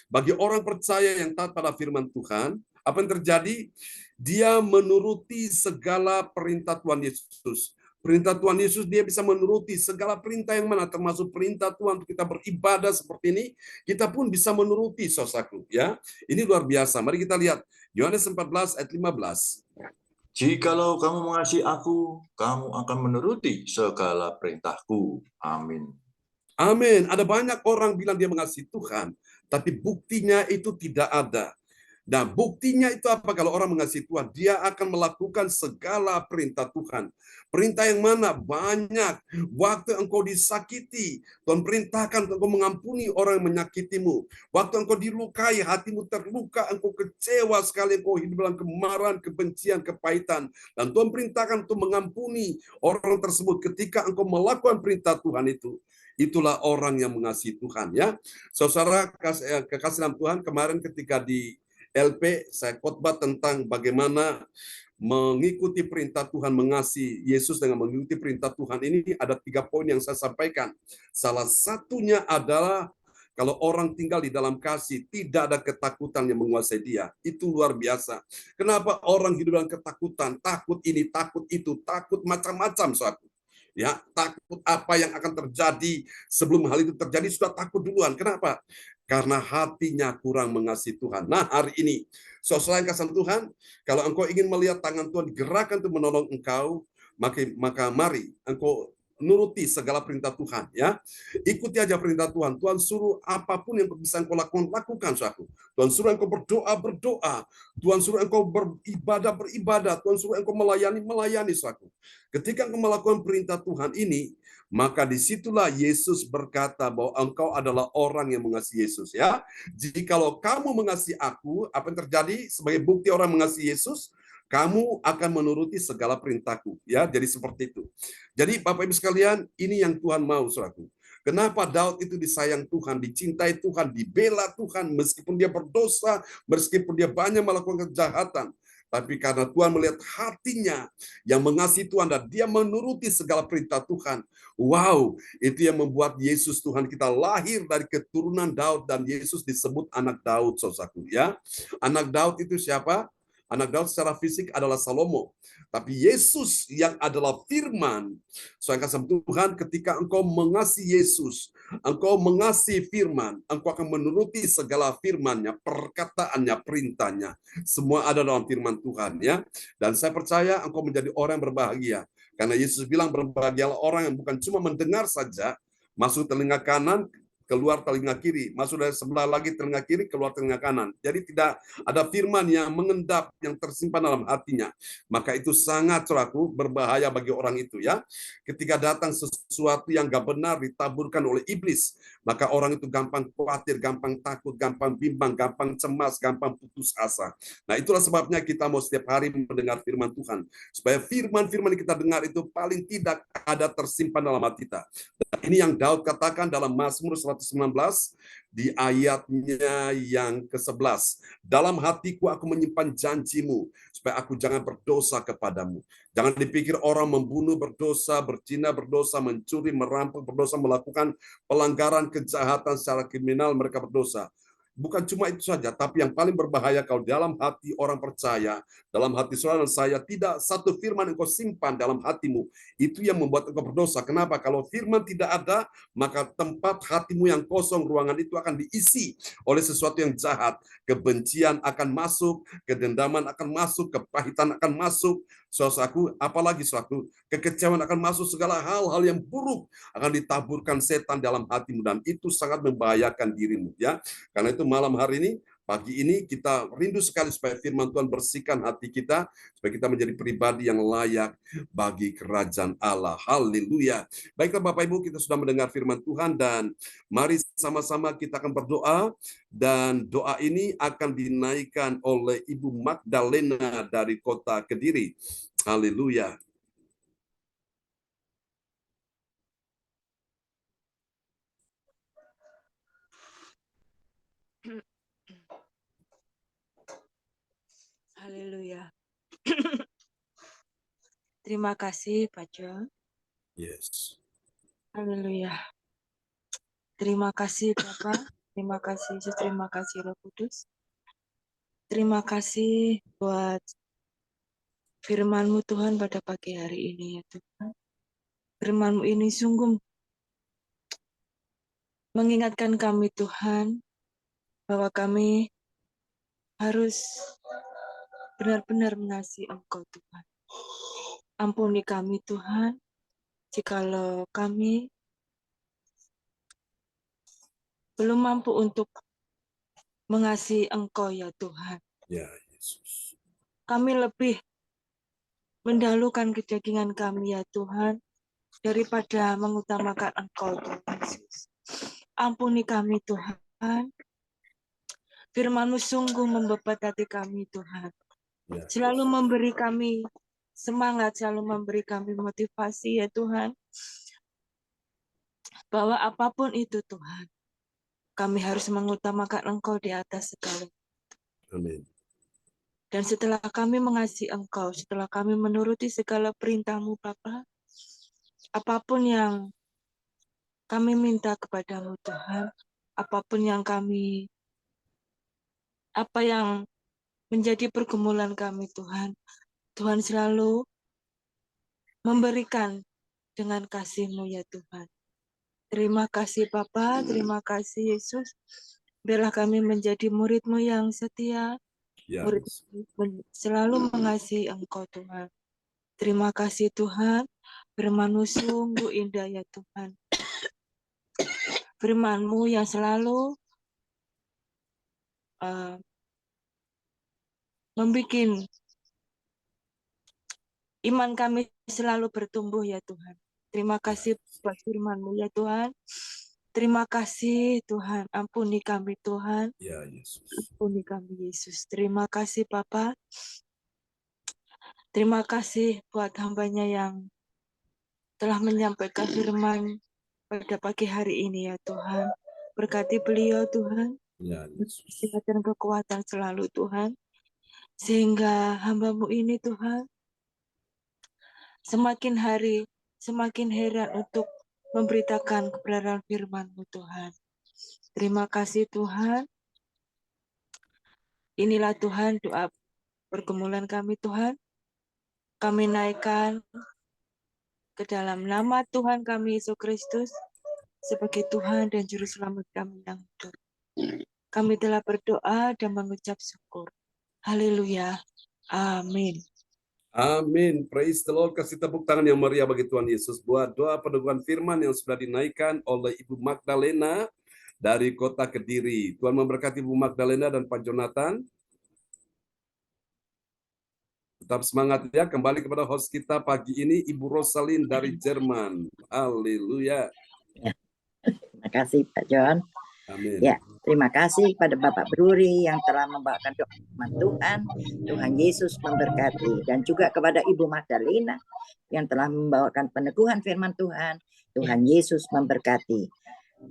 Bagi orang percaya yang taat pada firman Tuhan, apa yang terjadi? Dia menuruti segala perintah Tuhan Yesus. Perintah Tuhan Yesus, dia bisa menuruti segala perintah yang mana, termasuk perintah Tuhan untuk kita beribadah seperti ini, kita pun bisa menuruti, saudaraku. Ya, ini luar biasa. Mari kita lihat Yohanes 14 ayat 15. Jikalau kamu mengasihi aku, kamu akan menuruti segala perintahku. Amin. Amin. Ada banyak orang bilang dia mengasihi Tuhan, tapi buktinya itu tidak ada. Nah, buktinya itu apa kalau orang mengasihi Tuhan? Dia akan melakukan segala perintah Tuhan. Perintah yang mana? Banyak. Waktu engkau disakiti, Tuhan perintahkan engkau mengampuni orang yang menyakitimu. Waktu engkau dilukai, hatimu terluka, engkau kecewa sekali, engkau hidup dalam kemarahan, kebencian, kepahitan. Dan Tuhan perintahkan untuk mengampuni orang tersebut ketika engkau melakukan perintah Tuhan itu. Itulah orang yang mengasihi Tuhan. Ya, saudara kekasih dalam Tuhan, kemarin ketika di LP, saya khotbah tentang bagaimana mengikuti perintah Tuhan, mengasihi Yesus dengan mengikuti perintah Tuhan. Ini ada 3 poin yang saya sampaikan. Salah satunya adalah kalau orang tinggal di dalam kasih, tidak ada ketakutan yang menguasai dia. Itu luar biasa. Kenapa orang hidup dalam ketakutan? Takut ini, takut itu, takut macam-macam suatu. Ya, takut apa yang akan terjadi sebelum hal itu terjadi, sudah takut duluan. Kenapa? Karena hatinya kurang mengasihi Tuhan. Nah, hari ini, saudara yang kasih Tuhan, kalau engkau ingin melihat tangan Tuhan digerakkan untuk menolong engkau, maka mari engkau nuruti segala perintah Tuhan. Ya, ikuti aja perintah Tuhan. Tuhan suruh apapun yang bisa engkau lakukan, suatu. Tuhan suruh engkau berdoa. Tuhan suruh engkau beribadah. Tuhan suruh engkau melayani, suatu. Ketika engkau melakukan perintah Tuhan ini, maka disitulah Yesus berkata bahwa engkau adalah orang yang mengasihi Yesus. Ya, jikalau kamu mengasihi aku, apa yang terjadi sebagai bukti orang mengasihi Yesus? Kamu akan menuruti segala perintahku. Ya, jadi seperti itu. Jadi Bapak Ibu sekalian, ini yang Tuhan mau, saudaraku. Kenapa Daud itu disayang Tuhan, dicintai Tuhan, dibela Tuhan, meskipun dia berdosa, meskipun dia banyak melakukan kejahatan. Tapi karena Tuhan melihat hatinya yang mengasihi Tuhan dan dia menuruti segala perintah Tuhan. Wow, itu yang membuat Yesus Tuhan kita lahir dari keturunan Daud, dan Yesus disebut anak Daud, saudaraku. Ya, anak Daud itu siapa? Anak Daud secara fisik adalah Salomo. Tapi Yesus yang adalah firman. Soalnya kasih Tuhan, ketika engkau mengasihi Yesus, engkau mengasihi firman, engkau akan menuruti segala firman-Nya, perkataannya, perintahnya. Semua ada dalam firman Tuhan. Ya. Dan saya percaya engkau menjadi orang yang berbahagia. Karena Yesus bilang berbahagialah orang yang bukan cuma mendengar saja, masuk telinga kanan, keluar telinga kiri, masuk dari sebelah lagi telinga kiri, keluar telinga kanan. Jadi tidak ada firman yang mengendap, yang tersimpan dalam hatinya. Maka itu sangat, saudaraku, berbahaya bagi orang itu. Ya, ketika datang sesuatu yang gak benar ditaburkan oleh iblis, maka orang itu gampang khawatir, gampang takut, gampang bimbang, gampang cemas, gampang putus asa. Nah, itulah sebabnya kita mau setiap hari mendengar firman Tuhan, supaya firman-firman yang kita dengar itu paling tidak ada tersimpan dalam hati kita. Dan ini yang Daud katakan dalam Mazmur 119 119 di ayatnya yang ke-11. Dalam hatiku aku menyimpan janjimu, supaya aku jangan berdosa kepadamu. Jangan dipikir orang membunuh berdosa, berzina berdosa, mencuri, merampok berdosa, melakukan pelanggaran kejahatan secara kriminal mereka berdosa. Bukan cuma itu saja, tapi yang paling berbahaya kalau dalam hati orang percaya, dalam hati saudara dan saya, tidak satu firman yang kau simpan dalam hatimu, itu yang membuat engkau berdosa. Kenapa? Kalau firman tidak ada, maka tempat hatimu yang kosong, ruangan itu akan diisi oleh sesuatu yang jahat. Kebencian akan masuk, kedendaman akan masuk, kepahitan akan masuk, saudaraku, apalagi suatu kekecewaan akan masuk, segala hal-hal yang buruk akan ditaburkan setan dalam hatimu, dan itu sangat membahayakan dirimu, ya. Karena itu malam hari ini, pagi ini kita rindu sekali supaya firman Tuhan bersihkan hati kita, supaya kita menjadi pribadi yang layak bagi kerajaan Allah. Haleluya. Baiklah Bapak Ibu, kita sudah mendengar firman Tuhan, dan mari sama-sama kita akan berdoa, dan doa ini akan dinaikkan oleh Ibu Magdalena dari kota Kediri. Haleluya. Haleluya. Terima kasih Pak John. Yes. Haleluya. Terima kasih Bapak. Terima kasih Yesus. Terima kasih Roh Kudus. Terima kasih buat firman-Mu Tuhan pada pagi hari ini ya Tuhan. Firman-Mu ini sungguh mengingatkan kami Tuhan bahwa kami harus benar-benar mengasihi Engkau Tuhan. Ampuni kami Tuhan, jikalau kami belum mampu untuk mengasihi Engkau ya Tuhan. Ya Yesus. Kami lebih mendahulukan kedagingan kami ya Tuhan, daripada mengutamakan Engkau Tuhan Yesus. Ampuni kami Tuhan, firman-Mu sungguh membebat hati kami Tuhan. Ya. Selalu memberi kami semangat, selalu memberi kami motivasi ya Tuhan, bahwa apapun itu Tuhan, kami harus mengutamakan Engkau di atas segala. Amin. Dan setelah kami mengasihi Engkau, setelah kami menuruti segala perintah-Mu Bapa, apapun yang kami minta kepadamu Tuhan, apapun yang apa yang menjadi pergumulan kami Tuhan, Tuhan selalu memberikan dengan kasih-Mu ya Tuhan. Terima kasih Bapa, terima kasih Yesus. Biarlah kami menjadi murid-Mu yang setia, Ya. murid selalu mengasihi Engkau Tuhan. Terima kasih Tuhan, firman-Mu sungguh indah ya Tuhan. Firman-Mu yang selalu membuat iman kami selalu bertumbuh ya Tuhan. Terima kasih buat firman-Mu ya Tuhan. Terima kasih Tuhan. Ampuni kami Tuhan. Ya Yesus. Ampuni kami Yesus. Terima kasih Bapa. Terima kasih buat hamba-Nya yang telah menyampaikan firman pada pagi hari ini ya Tuhan. Berkati beliau Tuhan. Ya Yesus. Sehat dan kekuatan selalu Tuhan. Sehingga hamba-Mu ini Tuhan semakin hari semakin heran untuk memberitakan kebenaran firman-Mu Tuhan. Terima kasih Tuhan. Inilah Tuhan doa pergumulan kami Tuhan. Kami naikkan ke dalam nama Tuhan kami Yesus Kristus sebagai Tuhan dan Juru Selamat kami yang hidup. Kami telah berdoa dan mengucap syukur. Haleluya. Amin. Amin. Praise the Lord. Kasih tepuk tangan yang meriah bagi Tuhan Yesus buat doa peneguhan firman yang sudah dinaikkan oleh Ibu Magdalena dari kota Kediri. Tuhan memberkati Ibu Magdalena dan Pak Jonathan. Tetap semangat ya. Kembali kepada host kita pagi ini, Ibu Rosalin dari Jerman. Haleluya. Ya. Terima kasih Pak John. Amin. Ya, terima kasih pada Bapak Bruri yang telah membawakan doa firman Tuhan. Tuhan Yesus memberkati. Dan juga kepada Ibu Magdalena yang telah membawakan peneguhan firman Tuhan. Tuhan Yesus memberkati.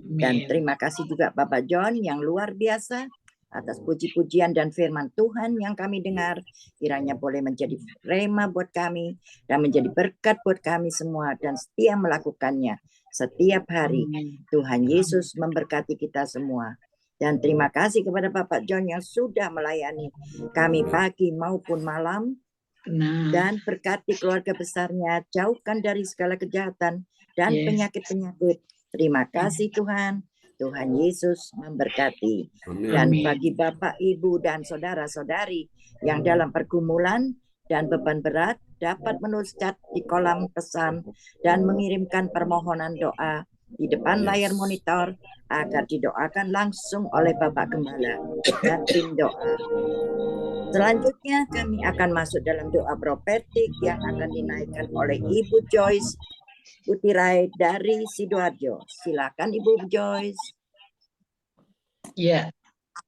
Dan Amin. terima kasih juga Bapak John yang luar biasa atas puji-pujian dan firman Tuhan yang kami dengar. Kiranya boleh menjadi rema buat kami dan menjadi berkat buat kami semua dan setia melakukannya setiap hari. Amin. Tuhan Yesus memberkati kita semua. Dan terima kasih kepada Bapak John yang sudah melayani kami pagi maupun malam. Benar. Dan berkati keluarga besarnya, jauhkan dari segala kejahatan dan Yes. penyakit-penyakit. Terima kasih Tuhan. Tuhan Yesus memberkati. Amin. Dan Amin. bagi Bapak, Ibu, dan saudara-saudari yang dalam pergumulan dan beban berat, dapat menulis chat di kolom pesan dan mengirimkan permohonan doa di depan layar monitor agar didoakan langsung oleh Bapak Gembala dan tim doa. Selanjutnya kami akan masuk dalam doa profetik yang akan dinaikkan oleh Ibu Joyce Putirai dari Sidoarjo. Silakan Ibu Joyce. Ya,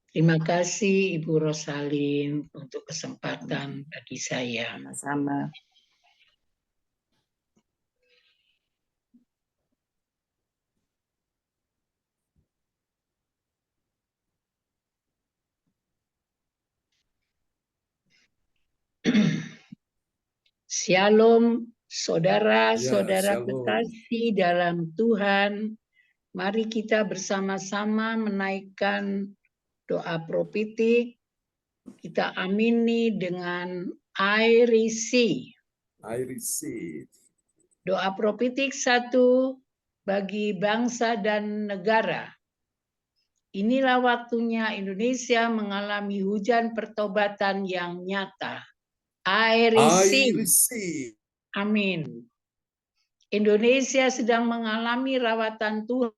terima kasih Ibu Rosalin untuk kesempatan bagi saya. Sama-sama. Shalom, saudara-saudara shalom. kekasih dalam Tuhan. Mari kita bersama-sama menaikkan doa profetik. Kita amini dengan I receive. I receive. Doa profetik 1 bagi bangsa dan negara. Inilah waktunya Indonesia mengalami hujan pertobatan yang nyata. I receive. Amin. Indonesia sedang mengalami rawatan Tuhan.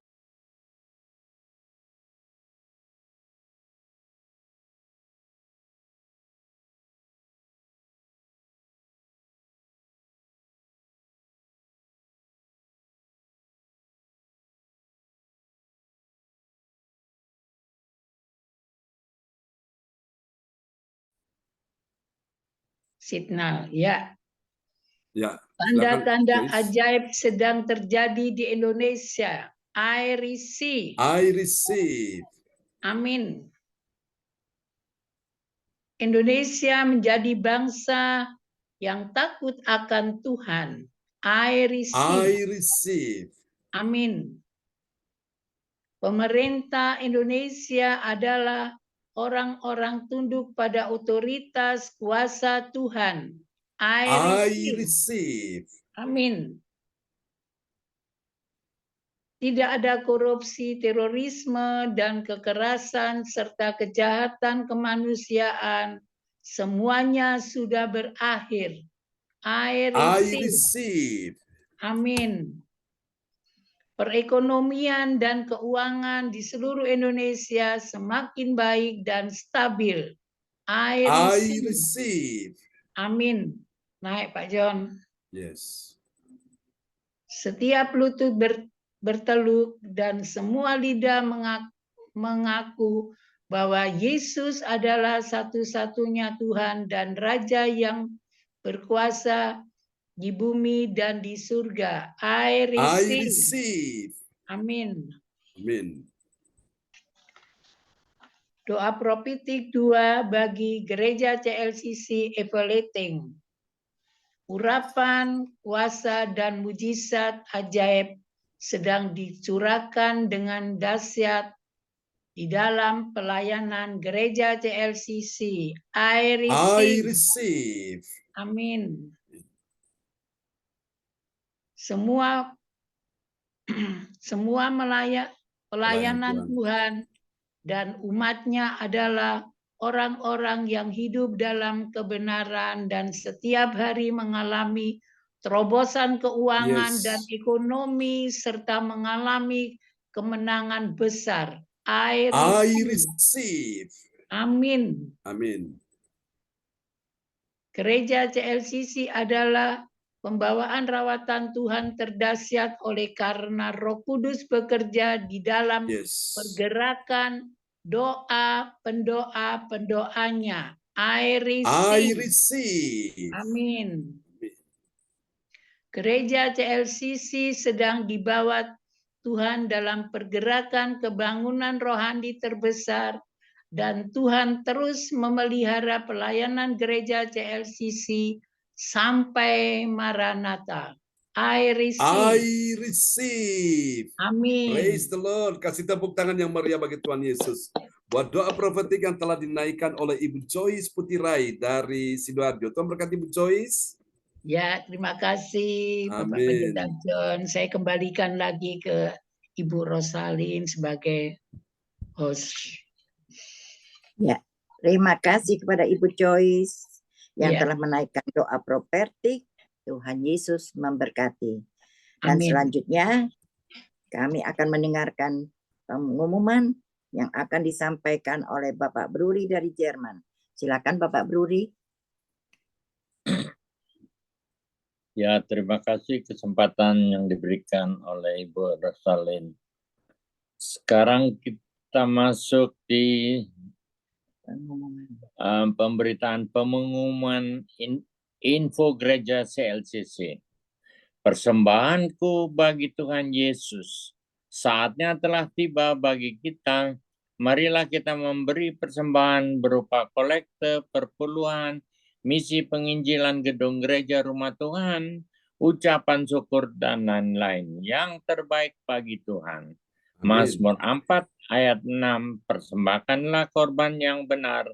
Signal, ya. Ya. Tanda-tanda ajaib sedang terjadi di Indonesia. I receive. I receive. Amin. Indonesia menjadi bangsa yang takut akan Tuhan. I receive. I receive. Amin. Pemerintah Indonesia adalah orang-orang tunduk pada otoritas kuasa Tuhan. I receive. Amin. Tidak ada korupsi, terorisme, dan kekerasan, serta kejahatan kemanusiaan. Semuanya sudah berakhir. I receive. Amin. Perekonomian dan keuangan di seluruh Indonesia semakin baik dan stabil. I receive. Amin. Naik Pak John. Yes. Setiap lutut berteluk dan semua lidah mengaku bahwa Yesus adalah satu-satunya Tuhan dan Raja yang berkuasa di bumi dan di surga. I receive. Amin. Amin. Doa profetik 2 bagi Gereja CLCC Evaluating. Urapan, kuasa, dan mujizat ajaib sedang dicurahkan dengan dahsyat di dalam pelayanan Gereja CLCC. I receive. Amin. Semua pelayanan Tuhan dan umatnya adalah orang-orang yang hidup dalam kebenaran dan setiap hari mengalami terobosan keuangan dan ekonomi serta mengalami kemenangan besar. I receive. Amin. Amin. Gereja CLCC adalah pembawaan rawatan Tuhan terdahsyat oleh karena Roh Kudus bekerja di dalam pergerakan doa pendoanya. I receive. Amin. Gereja CLCC sedang dibawa Tuhan dalam pergerakan kebangunan rohani terbesar, dan Tuhan terus memelihara pelayanan gereja CLCC sampai Maranatha. I receive. Amin. Praise the Lord. Kasih tepuk tangan yang meriah bagi Tuhan Yesus. Buat doa profetik yang telah dinaikkan oleh Ibu Joyce Putirai dari Sidoarjo. Tuhan berkati Ibu Joyce. Ya, terima kasih Bapak Amin. Pendeta John. Saya kembalikan lagi ke Ibu Rosalin sebagai host. Ya, terima kasih kepada Ibu Joyce yang Ya. telah menaikkan doa profetik. Tuhan Yesus memberkati. Dan Amin. selanjutnya kami akan mendengarkan pengumuman yang akan disampaikan oleh Bapak Bruri dari Jerman. Silakan Bapak Bruri. Ya, terima kasih kesempatan yang diberikan oleh Ibu Rosalin. Sekarang kita masuk di pemberitaan pengumuman info gereja CLCC. Persembahanku bagi Tuhan Yesus. Saatnya telah tiba bagi kita. Marilah kita memberi persembahan berupa kolekte, perpuluhan, misi penginjilan gedung gereja rumah Tuhan, ucapan syukur, dan lain-lain yang terbaik bagi Tuhan. Mazmur 4 ayat 6, persembahkanlah korban yang benar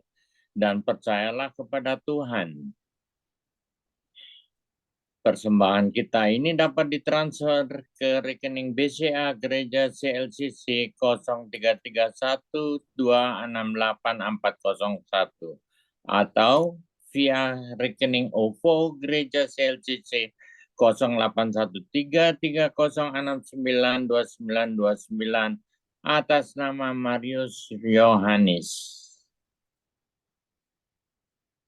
dan percayalah kepada Tuhan. Persembahan kita ini dapat ditransfer ke rekening BCA Gereja CLCC 0371268401 atau via rekening OVO Gereja CLCC 081330692929 atas nama Marius Yohanes.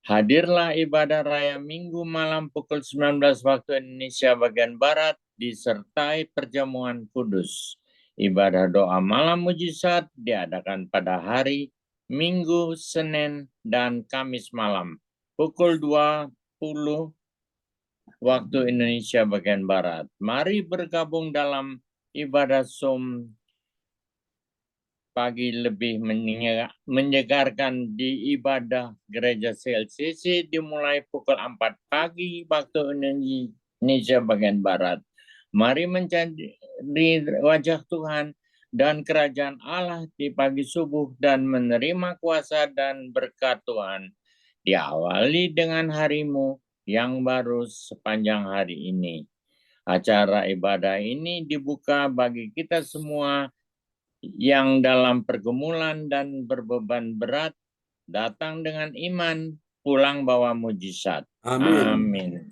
Hadirlah ibadah raya Minggu malam pukul 19 waktu Indonesia bagian Barat disertai perjamuan kudus. Ibadah doa malam mujizat diadakan pada hari Minggu, Senin, dan Kamis malam pukul 20 waktu Indonesia bagian Barat. Mari bergabung dalam ibadah Zoom pagi lebih menyegarkan di ibadah gereja CLCC dimulai pukul 4 pagi waktu Indonesia bagian Barat. Mari mencari wajah Tuhan dan kerajaan Allah di pagi subuh dan menerima kuasa dan berkat Tuhan. Diawali dengan harimu yang baru sepanjang hari ini. Acara ibadah ini dibuka bagi kita semua yang dalam pergumulan dan berbeban berat, datang dengan iman, pulang bawa mujizat. Amin.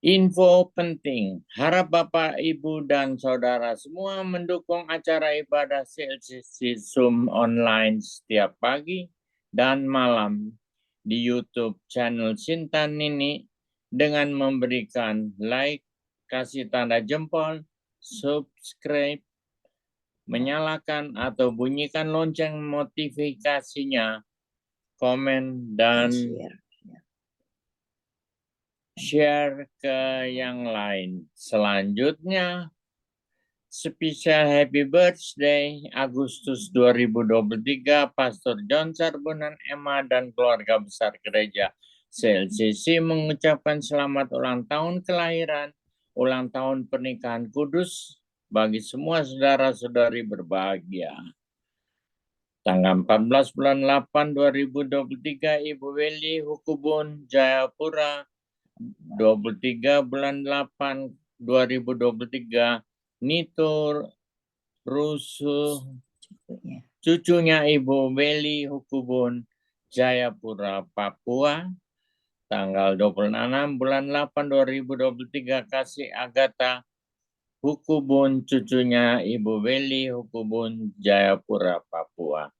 Info penting, harap Bapak, Ibu, dan Saudara semua mendukung acara ibadah CLCC Zoom online setiap pagi dan malam di YouTube channel Sinta Nini dengan memberikan like, kasih tanda jempol, subscribe, menyalakan atau bunyikan lonceng notifikasinya, komen, dan share ke yang lain. Selanjutnya, spesial happy birthday Agustus 2023, Pastor John Sarbunan Emma dan keluarga besar gereja CLCC mengucapkan selamat ulang tahun kelahiran, ulang tahun pernikahan kudus, bagi semua saudara-saudari berbahagia. Tanggal 14 bulan 8 2023 Ibu Weli Hukubun Jayapura, 23 bulan 8 2023 Nito Rusuh cucunya Ibu Weli Hukubun Jayapura Papua. Tanggal 26 bulan 8 2023 Kasih Agatha Hukubun cucunya Ibu Weli Hukubun Jayapura Papua.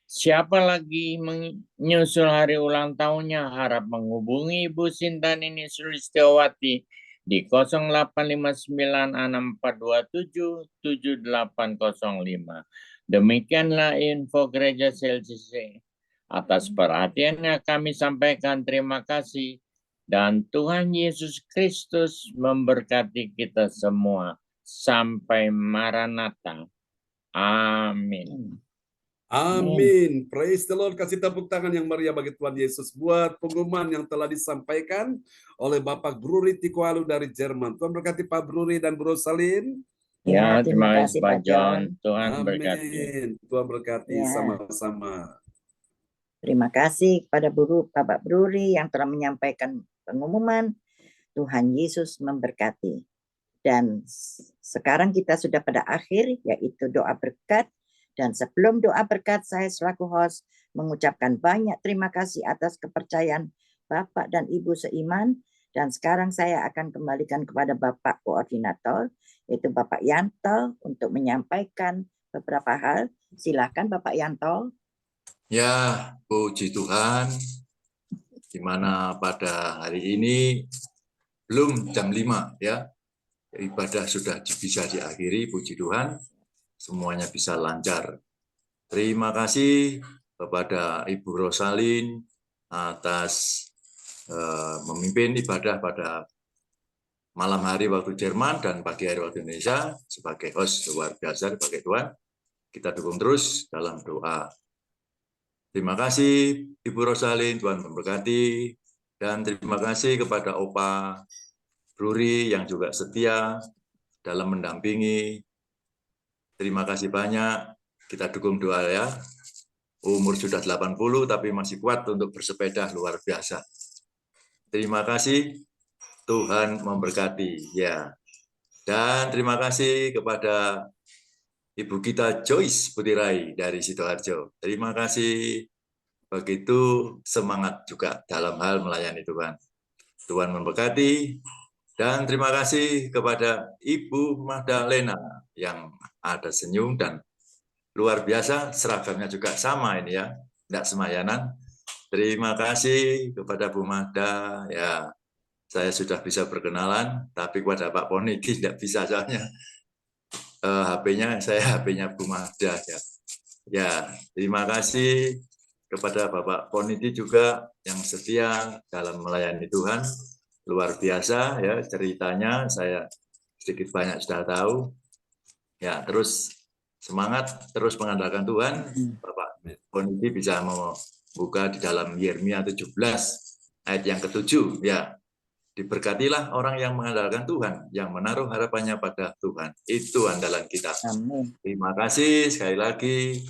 Siapa lagi menyusul hari ulang tahunnya harap menghubungi Ibu Sinta Nini Sulistiawati di 085964277805. Demikianlah info gereja CLCC. Atas perhatiannya kami sampaikan terima kasih. Dan Tuhan Yesus Kristus memberkati kita semua sampai Maranatha. Amin. Amin. Praise the Lord. Kasih tepuk tangan yang meriah bagi Tuhan Yesus buat pengumuman yang telah disampaikan oleh Bapak Bruri Tikualu dari Jerman. Tuhan berkati Pak Bruri dan Bro Salim. Ya, terima terima kasih kasih Pak Pak John. John. Tuhan berkati. Amin. Tuhan berkati Ya. sama-sama. Terima kasih kepada Bapak Bruri yang telah menyampaikan pengumuman. Tuhan Yesus memberkati. Dan sekarang kita sudah pada akhir, yaitu doa berkat. Dan sebelum doa berkat, saya selaku host mengucapkan banyak terima kasih atas kepercayaan Bapak dan Ibu seiman. Dan sekarang saya akan kembalikan kepada Bapak Koordinator, yaitu Bapak Yanto, untuk menyampaikan beberapa hal. Silakan Bapak Yanto. Ya, puji Tuhan, di mana pada hari ini belum jam 5 ya, ibadah sudah bisa diakhiri, puji Tuhan, semuanya bisa lancar. Terima kasih kepada Ibu Rosalin atas memimpin ibadah pada malam hari waktu Jerman dan pagi hari waktu Indonesia sebagai host luar biasa sebagai Tuhan. Kita dukung terus dalam doa. Terima kasih Ibu Rosalin, Tuhan memberkati. Dan terima kasih kepada Opa Bruri yang juga setia dalam mendampingi. Terima kasih banyak, kita dukung doa ya. Umur sudah 80 tapi masih kuat untuk bersepeda, luar biasa. Terima kasih, Tuhan memberkati. Ya. Dan terima kasih kepada Ibu kita Joyce Putirai dari Sidoarjo. Terima kasih, begitu semangat juga dalam hal melayani Tuhan. Tuhan memberkati. Dan terima kasih kepada Ibu Magdalena yang ada senyum dan luar biasa, seragamnya juga sama ini ya, tidak semayanan. Terima kasih kepada Bu Magda, ya saya sudah bisa berkenalan, tapi kepada Pak Poni tidak bisa soalnya. HP-nya Bu Magda ya. Ya, terima kasih kepada Bapak Ponidi juga yang setia dalam melayani Tuhan, luar biasa ya ceritanya, saya sedikit banyak sudah tahu. Ya, terus semangat, terus mengandalkan Tuhan. Bapak Ponidi bisa membuka di dalam Yeremia 17 ayat yang ke-7 ya. Diberkatilah orang yang mengandalkan Tuhan, yang menaruh harapannya pada Tuhan. Itu andalan kita. Amin. Terima kasih sekali lagi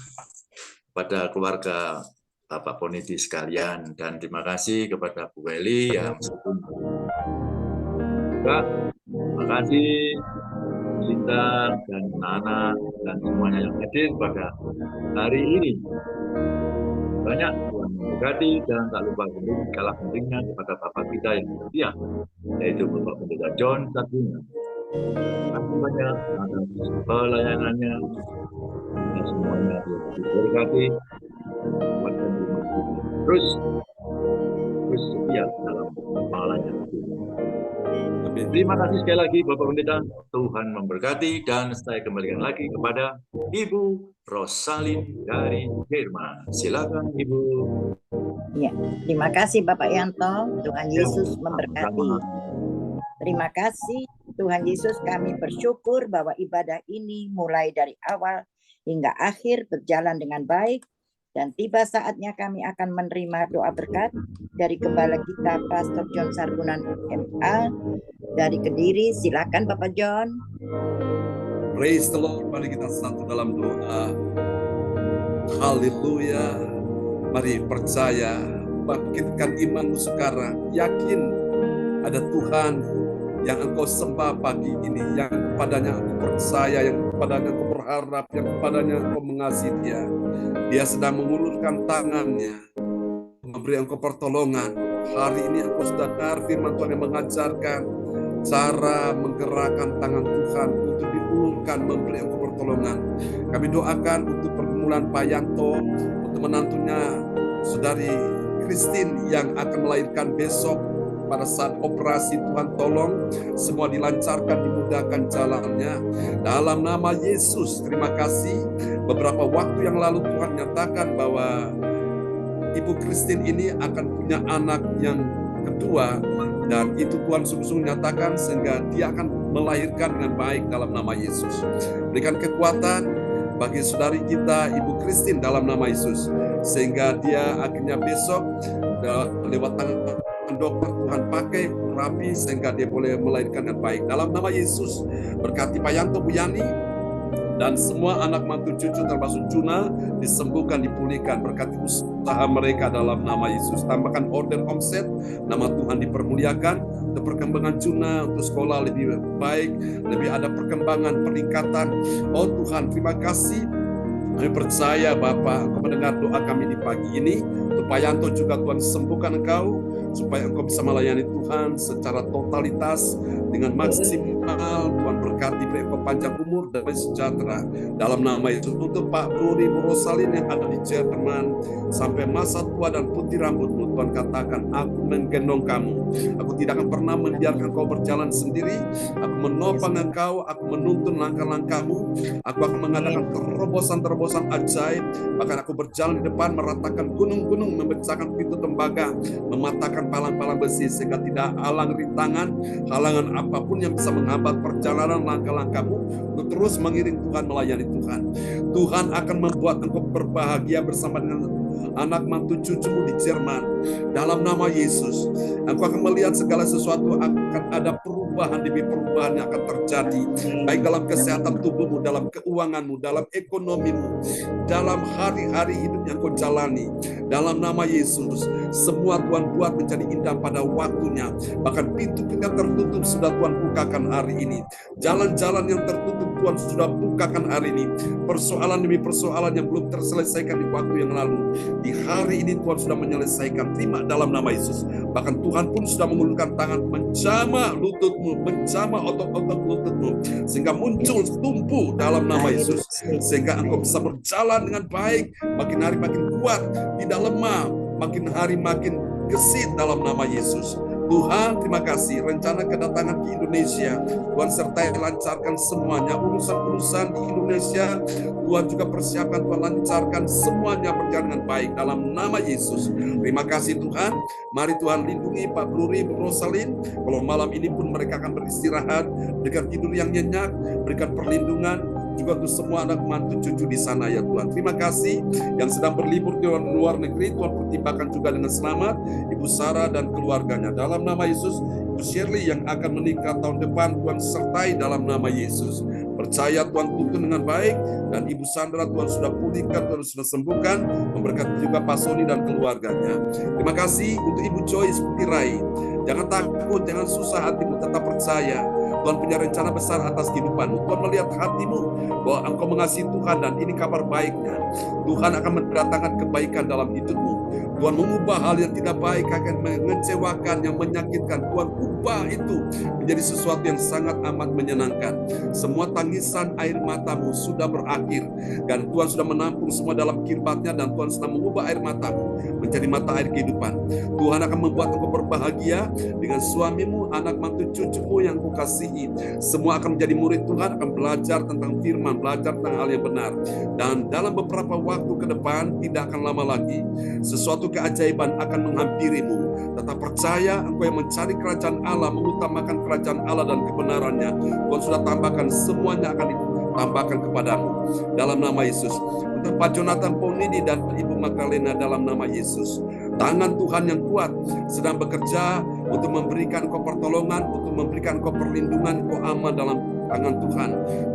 kepada keluarga Bapak Ponidi sekalian. Dan terima kasih kepada Bu Weli yang juga. Terima kasih Linda dan Nana dan semuanya yang hadir pada hari ini. Banyak Tuhan memberkati dan tak lupa kalah pentingnya kepada Bapak kita yang setia, yaitu Bapak Pendeta John Sarbunan. Terima kasih banyak atas pelayanannya dan semuanya diberkati. Terus setia dalam pelayanan. Terima kasih sekali lagi Bapak Pendeta, Tuhan memberkati, dan saya kembalikan lagi kepada Ibu Rosalin dari Jerman. Silakan Ibu. Ya, terima kasih Bapak Yanto. Tuhan Yesus memberkati. Terima kasih Tuhan Yesus, kami bersyukur bahwa ibadah ini mulai dari awal hingga akhir berjalan dengan baik. Dan tiba saatnya kami akan menerima doa berkat dari Gembala kita, Pastor John Sarbunan MA dari Kediri. Silakan Bapak John. Praise the Lord. Mari kita satu dalam doa. Haleluya. Mari percaya, bangkitkan imanmu sekarang. Yakin ada Tuhan yang engkau sembah pagi ini, yang kepadanya engkau percaya, yang kepadanya engkau berharap, yang kepadanya engkau mengasihi Dia. Dia sedang mengulurkan tangannya, memberi engkau pertolongan. Hari ini engkau sudah dengar firman Tuhan yang mengajarkan cara menggerakkan tangan Tuhan untuk diulurkan, memberi engkau pertolongan. Kami doakan untuk pergumulan Pak Yanto, untuk menantunya Saudari Christine yang akan melahirkan besok. Pada saat operasi, Tuhan tolong semua dilancarkan, dimudahkan jalannya. Dalam nama Yesus, terima kasih. Beberapa waktu yang lalu Tuhan nyatakan bahwa Ibu Christine ini akan punya anak yang kedua, dan itu Tuhan sungguh-sungguh nyatakan sehingga dia akan melahirkan dengan baik dalam nama Yesus. Berikan kekuatan bagi saudari kita Ibu Christine dalam nama Yesus, sehingga dia akhirnya besok lewat tangan dokter Tuhan pakai rapi sehingga dia boleh melahirkan dengan baik dalam nama Yesus. Berkati Pak Yanto, Bu Yani, dan semua anak mantu cucu termasuk Juna disembuhkan, dipulihkan. Berkati usaha mereka dalam nama Yesus. Tambahkan order omset, nama Tuhan dipermuliakan. Untuk perkembangan Juna, untuk sekolah lebih baik, lebih ada perkembangan, peningkatan. Oh Tuhan, terima kasih. Kami percaya Bapa, Engkau mendengar doa kami di pagi ini. Untuk Pak Yanto juga Tuhan sembuhkan Engkau, supaya Engkau bisa melayani Tuhan secara totalitas dengan maksimal. Tuhan berkati, beri Engkau panjang umur dan sejahtera dalam nama Yesus. Untuk Pak Bruri Rosalin yang ada di Jerman sampai masa tua dan putih rambutmu, Tuhan katakan, aku menggendong kamu. Aku tidak akan pernah membiarkan kau berjalan sendiri. Aku menopang engkau, aku menuntun langkah-langkahmu. Aku akan mengadakan terobosan-terobosan ajaib. Bahkan aku berjalan di depan, meratakan gunung-gunung, memecahkan pintu tembaga, mematahkan palang-palang besi, sehingga tidak halang rintangan, halangan apapun yang bisa menghambat perjalanan langkah-langkahmu untuk terus mengiring Tuhan, melayani Tuhan. Tuhan akan membuat engkau berbahagia bersama dengan anak mantu cucumu di Jerman. Dalam nama Yesus, engkau akan melihat segala sesuatu akan ada perubahan demi perubahan yang akan terjadi, baik dalam kesehatan tubuhmu, dalam keuanganmu, dalam ekonomimu, dalam hari-hari hidup yang kau jalani. Dalam nama Yesus, semua Tuhan buat menjadi indah pada waktunya. Bahkan pintu-pintu yang tertutup sudah Tuhan bukakan hari ini. Jalan-jalan yang tertutup Tuhan sudah bukakan hari ini. Persoalan demi persoalan yang belum terselesaikan di waktu yang lalu, di hari ini Tuhan sudah menyelesaikan. Terima dalam nama Yesus. Bahkan Tuhan pun sudah mengulurkan tangan, menjamah lututmu, menjamah otot-otot lututmu, sehingga muncul tumbuh dalam nama Yesus, sehingga engkau bisa berjalan dengan baik, makin hari makin kuat, tidak lemah, makin hari makin gesit dalam nama Yesus. Tuhan, terima kasih. Rencana kedatangan ke Indonesia, Tuhan sertai lancarkan semuanya. Urusan-urusan di Indonesia, Tuhan juga persiapkan, Tuhan lancarkan semuanya berjalan dengan baik dalam nama Yesus. Terima kasih Tuhan. Mari Tuhan lindungi Pak Bruri, Bu Rosalin. Kalau malam ini pun mereka akan beristirahat, berikan tidur yang nyenyak, berikan perlindungan juga untuk semua anak mantu cucu di sana ya Tuhan. Terima kasih yang sedang berlibur di luar negeri, Tuhan pertimbangkan juga dengan selamat Ibu Sarah dan keluarganya. Dalam nama Yesus, Ibu Shirley yang akan menikah tahun depan, Tuhan sertai dalam nama Yesus. Percaya Tuhan tuntun dengan baik, dan Ibu Sandra Tuhan sudah pulihkan, Tuhan sudah sembuhkan, memberkati juga Pak Sony dan keluarganya. Terima kasih untuk Ibu Joyce Putirai. Jangan takut, jangan susah hatimu, tetap percaya. Tuhan punya rencana besar atas kehidupanmu. Tuhan melihat hatimu bahwa engkau mengasihi Tuhan, dan ini kabar baiknya. Tuhan akan mendatangkan kebaikan dalam hidupmu. Tuhan mengubah hal yang tidak baik, akan mengecewakan, yang menyakitkan. Tuhan ubah itu menjadi sesuatu yang sangat amat menyenangkan. Semua tangisan air matamu sudah berakhir, dan Tuhan sudah menampung semua dalam kirbatnya, dan Tuhan sedang mengubah air matamu menjadi mata air kehidupan. Tuhan akan membuat engkau berbahagia dengan suamimu, anak mantu cucumu yang kau kasihi. Semua akan menjadi murid Tuhan, akan belajar tentang firman, belajar tentang hal yang benar. Dan dalam beberapa waktu ke depan, tidak akan lama lagi, sesuatu keajaiban akan menghampirimu. Tetap percaya, engkau yang mencari kerajaan Allah, mengutamakan kerajaan Allah dan kebenarannya, Tuhan sudah tambahkan, semuanya akan ditambahkan kepadamu dalam nama Yesus. Untuk Pak Jonathan Ponidi dan Ibu Magdalena, dalam nama Yesus, tangan Tuhan yang kuat sedang bekerja untuk memberikan kau pertolongan, untuk memberikan kau perlindungan, kau aman dalam tangan Tuhan.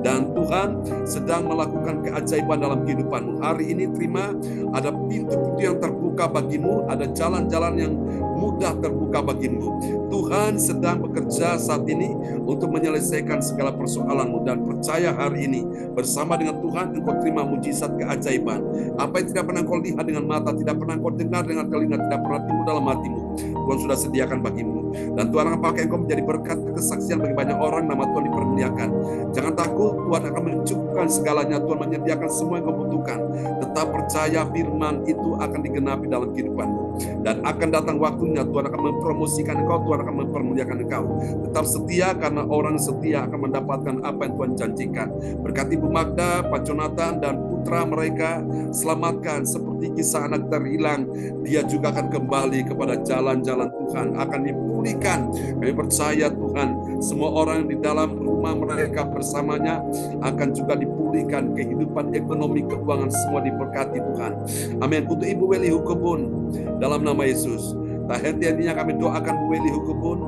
Dan Tuhan sedang melakukan keajaiban dalam kehidupanmu. Hari ini terima, ada pintu-pintu yang terbuka bagimu, ada jalan-jalan yang mudah terbuka bagimu. Tuhan sedang bekerja saat ini untuk menyelesaikan segala persoalanmu, dan percaya hari ini bersama dengan Tuhan engkau terima mujizat keajaiban. Apa yang tidak pernah kau lihat dengan mata, tidak pernah kau dengar dengan telinga, tidak pernah timbul dalam hatimu, Tuhan sudah sediakan bagimu. Dan Tuhan akan pakai engkau menjadi berkat kesaksian bagi banyak orang, nama Tuhan dipermuliakan. Jangan takut, Tuhan akan mencukupkan segalanya, Tuhan menyediakan semua yang kau butuhkan. Tetap percaya firman itu akan digenapi dalam kehidupanmu. Dan akan datang waktunya Tuhan akan mempromosikan engkau, Tuhan akan mempermuliakan engkau. Tetap setia, karena orang setia akan mendapatkan apa yang Tuhan janjikan. Berkati Ibu Magda, Pak Jonathan, dan putra mereka, selamatkan seperti kisah anak terhilang. Dia juga akan kembali kepada jalan-jalan Tuhan, akan dipulihkan. Kami percaya Tuhan, semua orang di dalam rumah mereka bersamanya akan juga dipulihkan. Kehidupan ekonomi, keuangan semua diberkati Tuhan. Amin. Untuk Ibu Weli Hukubun, dalam nama Yesus, tak henti-hentinya kami doakan Bu Weli Hukubun.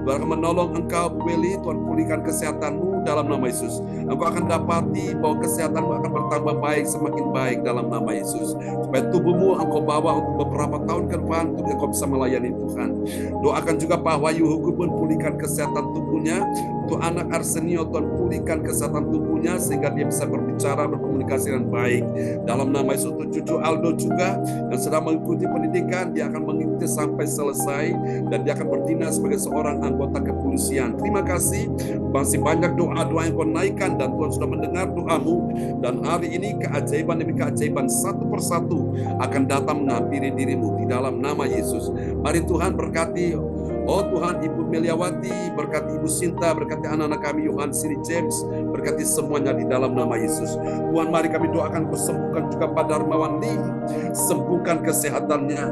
Tuhan akan menolong engkau Bu Weli, Tuhan pulihkan kesehatanmu dalam nama Yesus. Engkau akan dapati bahwa kesehatanmu akan bertambah baik, semakin baik dalam nama Yesus. Supaya tubuhmu engkau bawa untuk beberapa tahun ke depan, untuk engkau bisa melayani Tuhan. Doakan juga Pak Wahyu Hukubun, pulihkan kesehatan tubuhnya. Untuk anak Arsenio, Tuhan pulihkan kesehatan tubuhnya sehingga dia bisa berbicara, berkomunikasi dengan baik dalam nama Yesus. Untuk cucu Aldo juga yang sedang mengikuti pendidikan, dia akan mengikuti sampai selesai dan dia akan berdinas sebagai seorang anggota kepolisian. Terima kasih, masih banyak doa-doa yang kau naikkan dan Tuhan sudah mendengar doamu, dan hari ini keajaiban demi keajaiban satu persatu akan datang menghampiri dirimu di dalam nama Yesus. Mari Tuhan berkati, oh Tuhan, Ibu Meliawati, berkati Ibu Sinta, berkati anak-anak kami Yohan, Siri James, berkati semuanya di dalam nama Yesus. Tuhan, mari kami doakan, sembuhkan juga Pak Darmawan Lim, sembuhkan kesehatannya,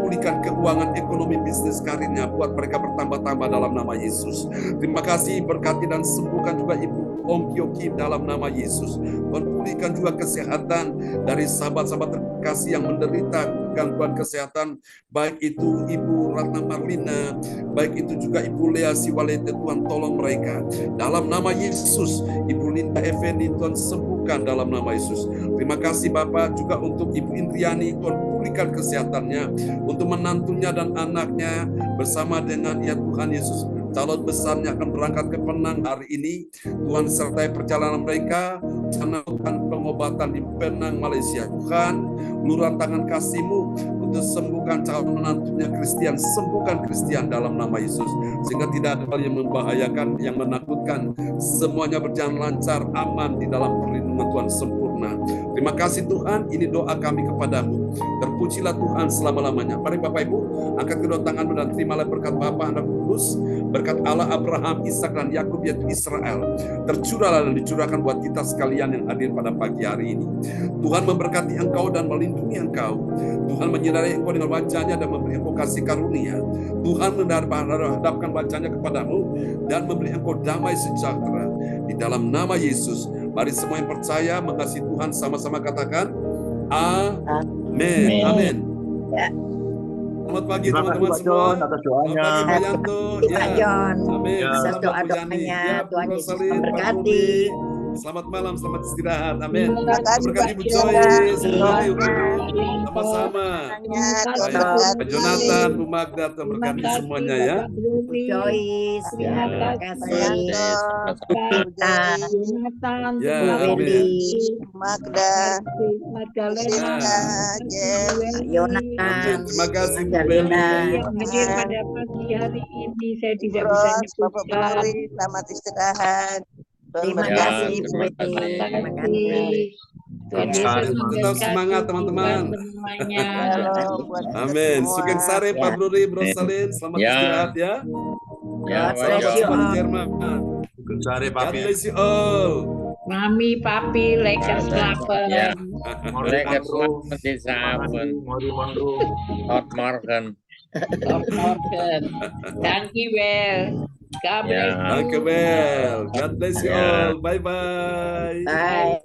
pulihkan keuangan, ekonomi, bisnis, karirnya, buat mereka bertambah-tambah dalam nama Yesus. Terima kasih, berkati dan sembuhkan juga Ibu Ongkyo Kim dalam nama Yesus. Tuhan, pulihkan juga kesehatan dari sahabat-sahabat terkasih yang menderita gangguan kesehatan, baik itu Ibu Ratna Marlina, baik itu juga Ibu Lea Siwalete, Tuhan tolong mereka dalam nama Yesus. Ibu Linda Effendi, Tuhan sembuhkan dalam nama Yesus. Terima kasih Bapak juga untuk Ibu Indriani, Tuhan pulihkan kesehatannya, untuk menantunya dan anaknya bersama dengan ya Tuhan Yesus. Calon besarnya akan berangkat ke Penang hari ini. Tuhan sertai perjalanan mereka, melakukan pengobatan di Penang, Malaysia. Tuhan, uluran tangan kasih-Mu untuk sembuhkan calon menantunya Christian, sembuhkan Christian dalam nama Yesus. Sehingga tidak ada hal yang membahayakan, yang menakutkan. Semuanya berjalan lancar, aman di dalam perlindungan Tuhan sempurna. Terima kasih Tuhan, ini doa kami kepadamu. Terpujilah Tuhan selama-lamanya. Mari Bapak Ibu, angkat kedua tanganmu dan terimalah berkat Bapa, Anak, Kudus, berkat Allah Abraham, Ishak dan Yakub yaitu Israel, tercurahlah dan dicurahkan buat kita sekalian yang hadir pada pagi hari ini. Tuhan memberkati engkau dan melindungi engkau. Tuhan menyinari engkau dengan wajahnya dan memberi engkau kasih karunia. Tuhan menghadapkan wajahnya kepadamu dan memberi engkau damai sejahtera. Di dalam nama Yesus, mari semua yang percaya mengasihi Tuhan sama-sama katakan amin. Amin. Selamat pagi teman-teman semua. Selamat pagi Pak Yanto. Pak John. Amin. Atas doa-doanya, Tuhan Yesus memberkati. Selamat malam, selamat istirahat. Amin. Terima kasih, Berkati Pak Bu John. Joyce, berkati Bu, sama-sama. Pak Jonathan, Bu Magda, Tuhan berkati semuanya ya. Joyce, Terima terima kasih. kasih. Kita, Jonathan, Ya, Bu amin. Wendy, Magda, Magdalena, Sinta, Jess, Yonatan, Terima kasih Bu Magdalena. Beli. yang hadir pada pagi hari ini. Saya tidak bisa Ros, Bapak menyebutkan. Puri, selamat istirahat. Terima Ya, kasih Bu terima Wendy. kasih. Terima kasih. Tuhan Yesus Tetap memberkati semangat, teman-teman. kita semuanya. Shalom buat kita Amin. semua. Sugeng sare Pak Bruri, Bro Salin. Selamat Ya. istirahat ya. Ya, God Selamat bless you Bapak. di all. Jerman. Sare God Papi. bless you all. Mami, papi, lekker slapen. Ya. Mari Lekker Monro. slapen di avond. Mari Monro. Tot morgen. Tot morgen. Dankjewel. God bless Ya. you. Dankjewel. God bless you Ya. all. Bye-bye. Bye.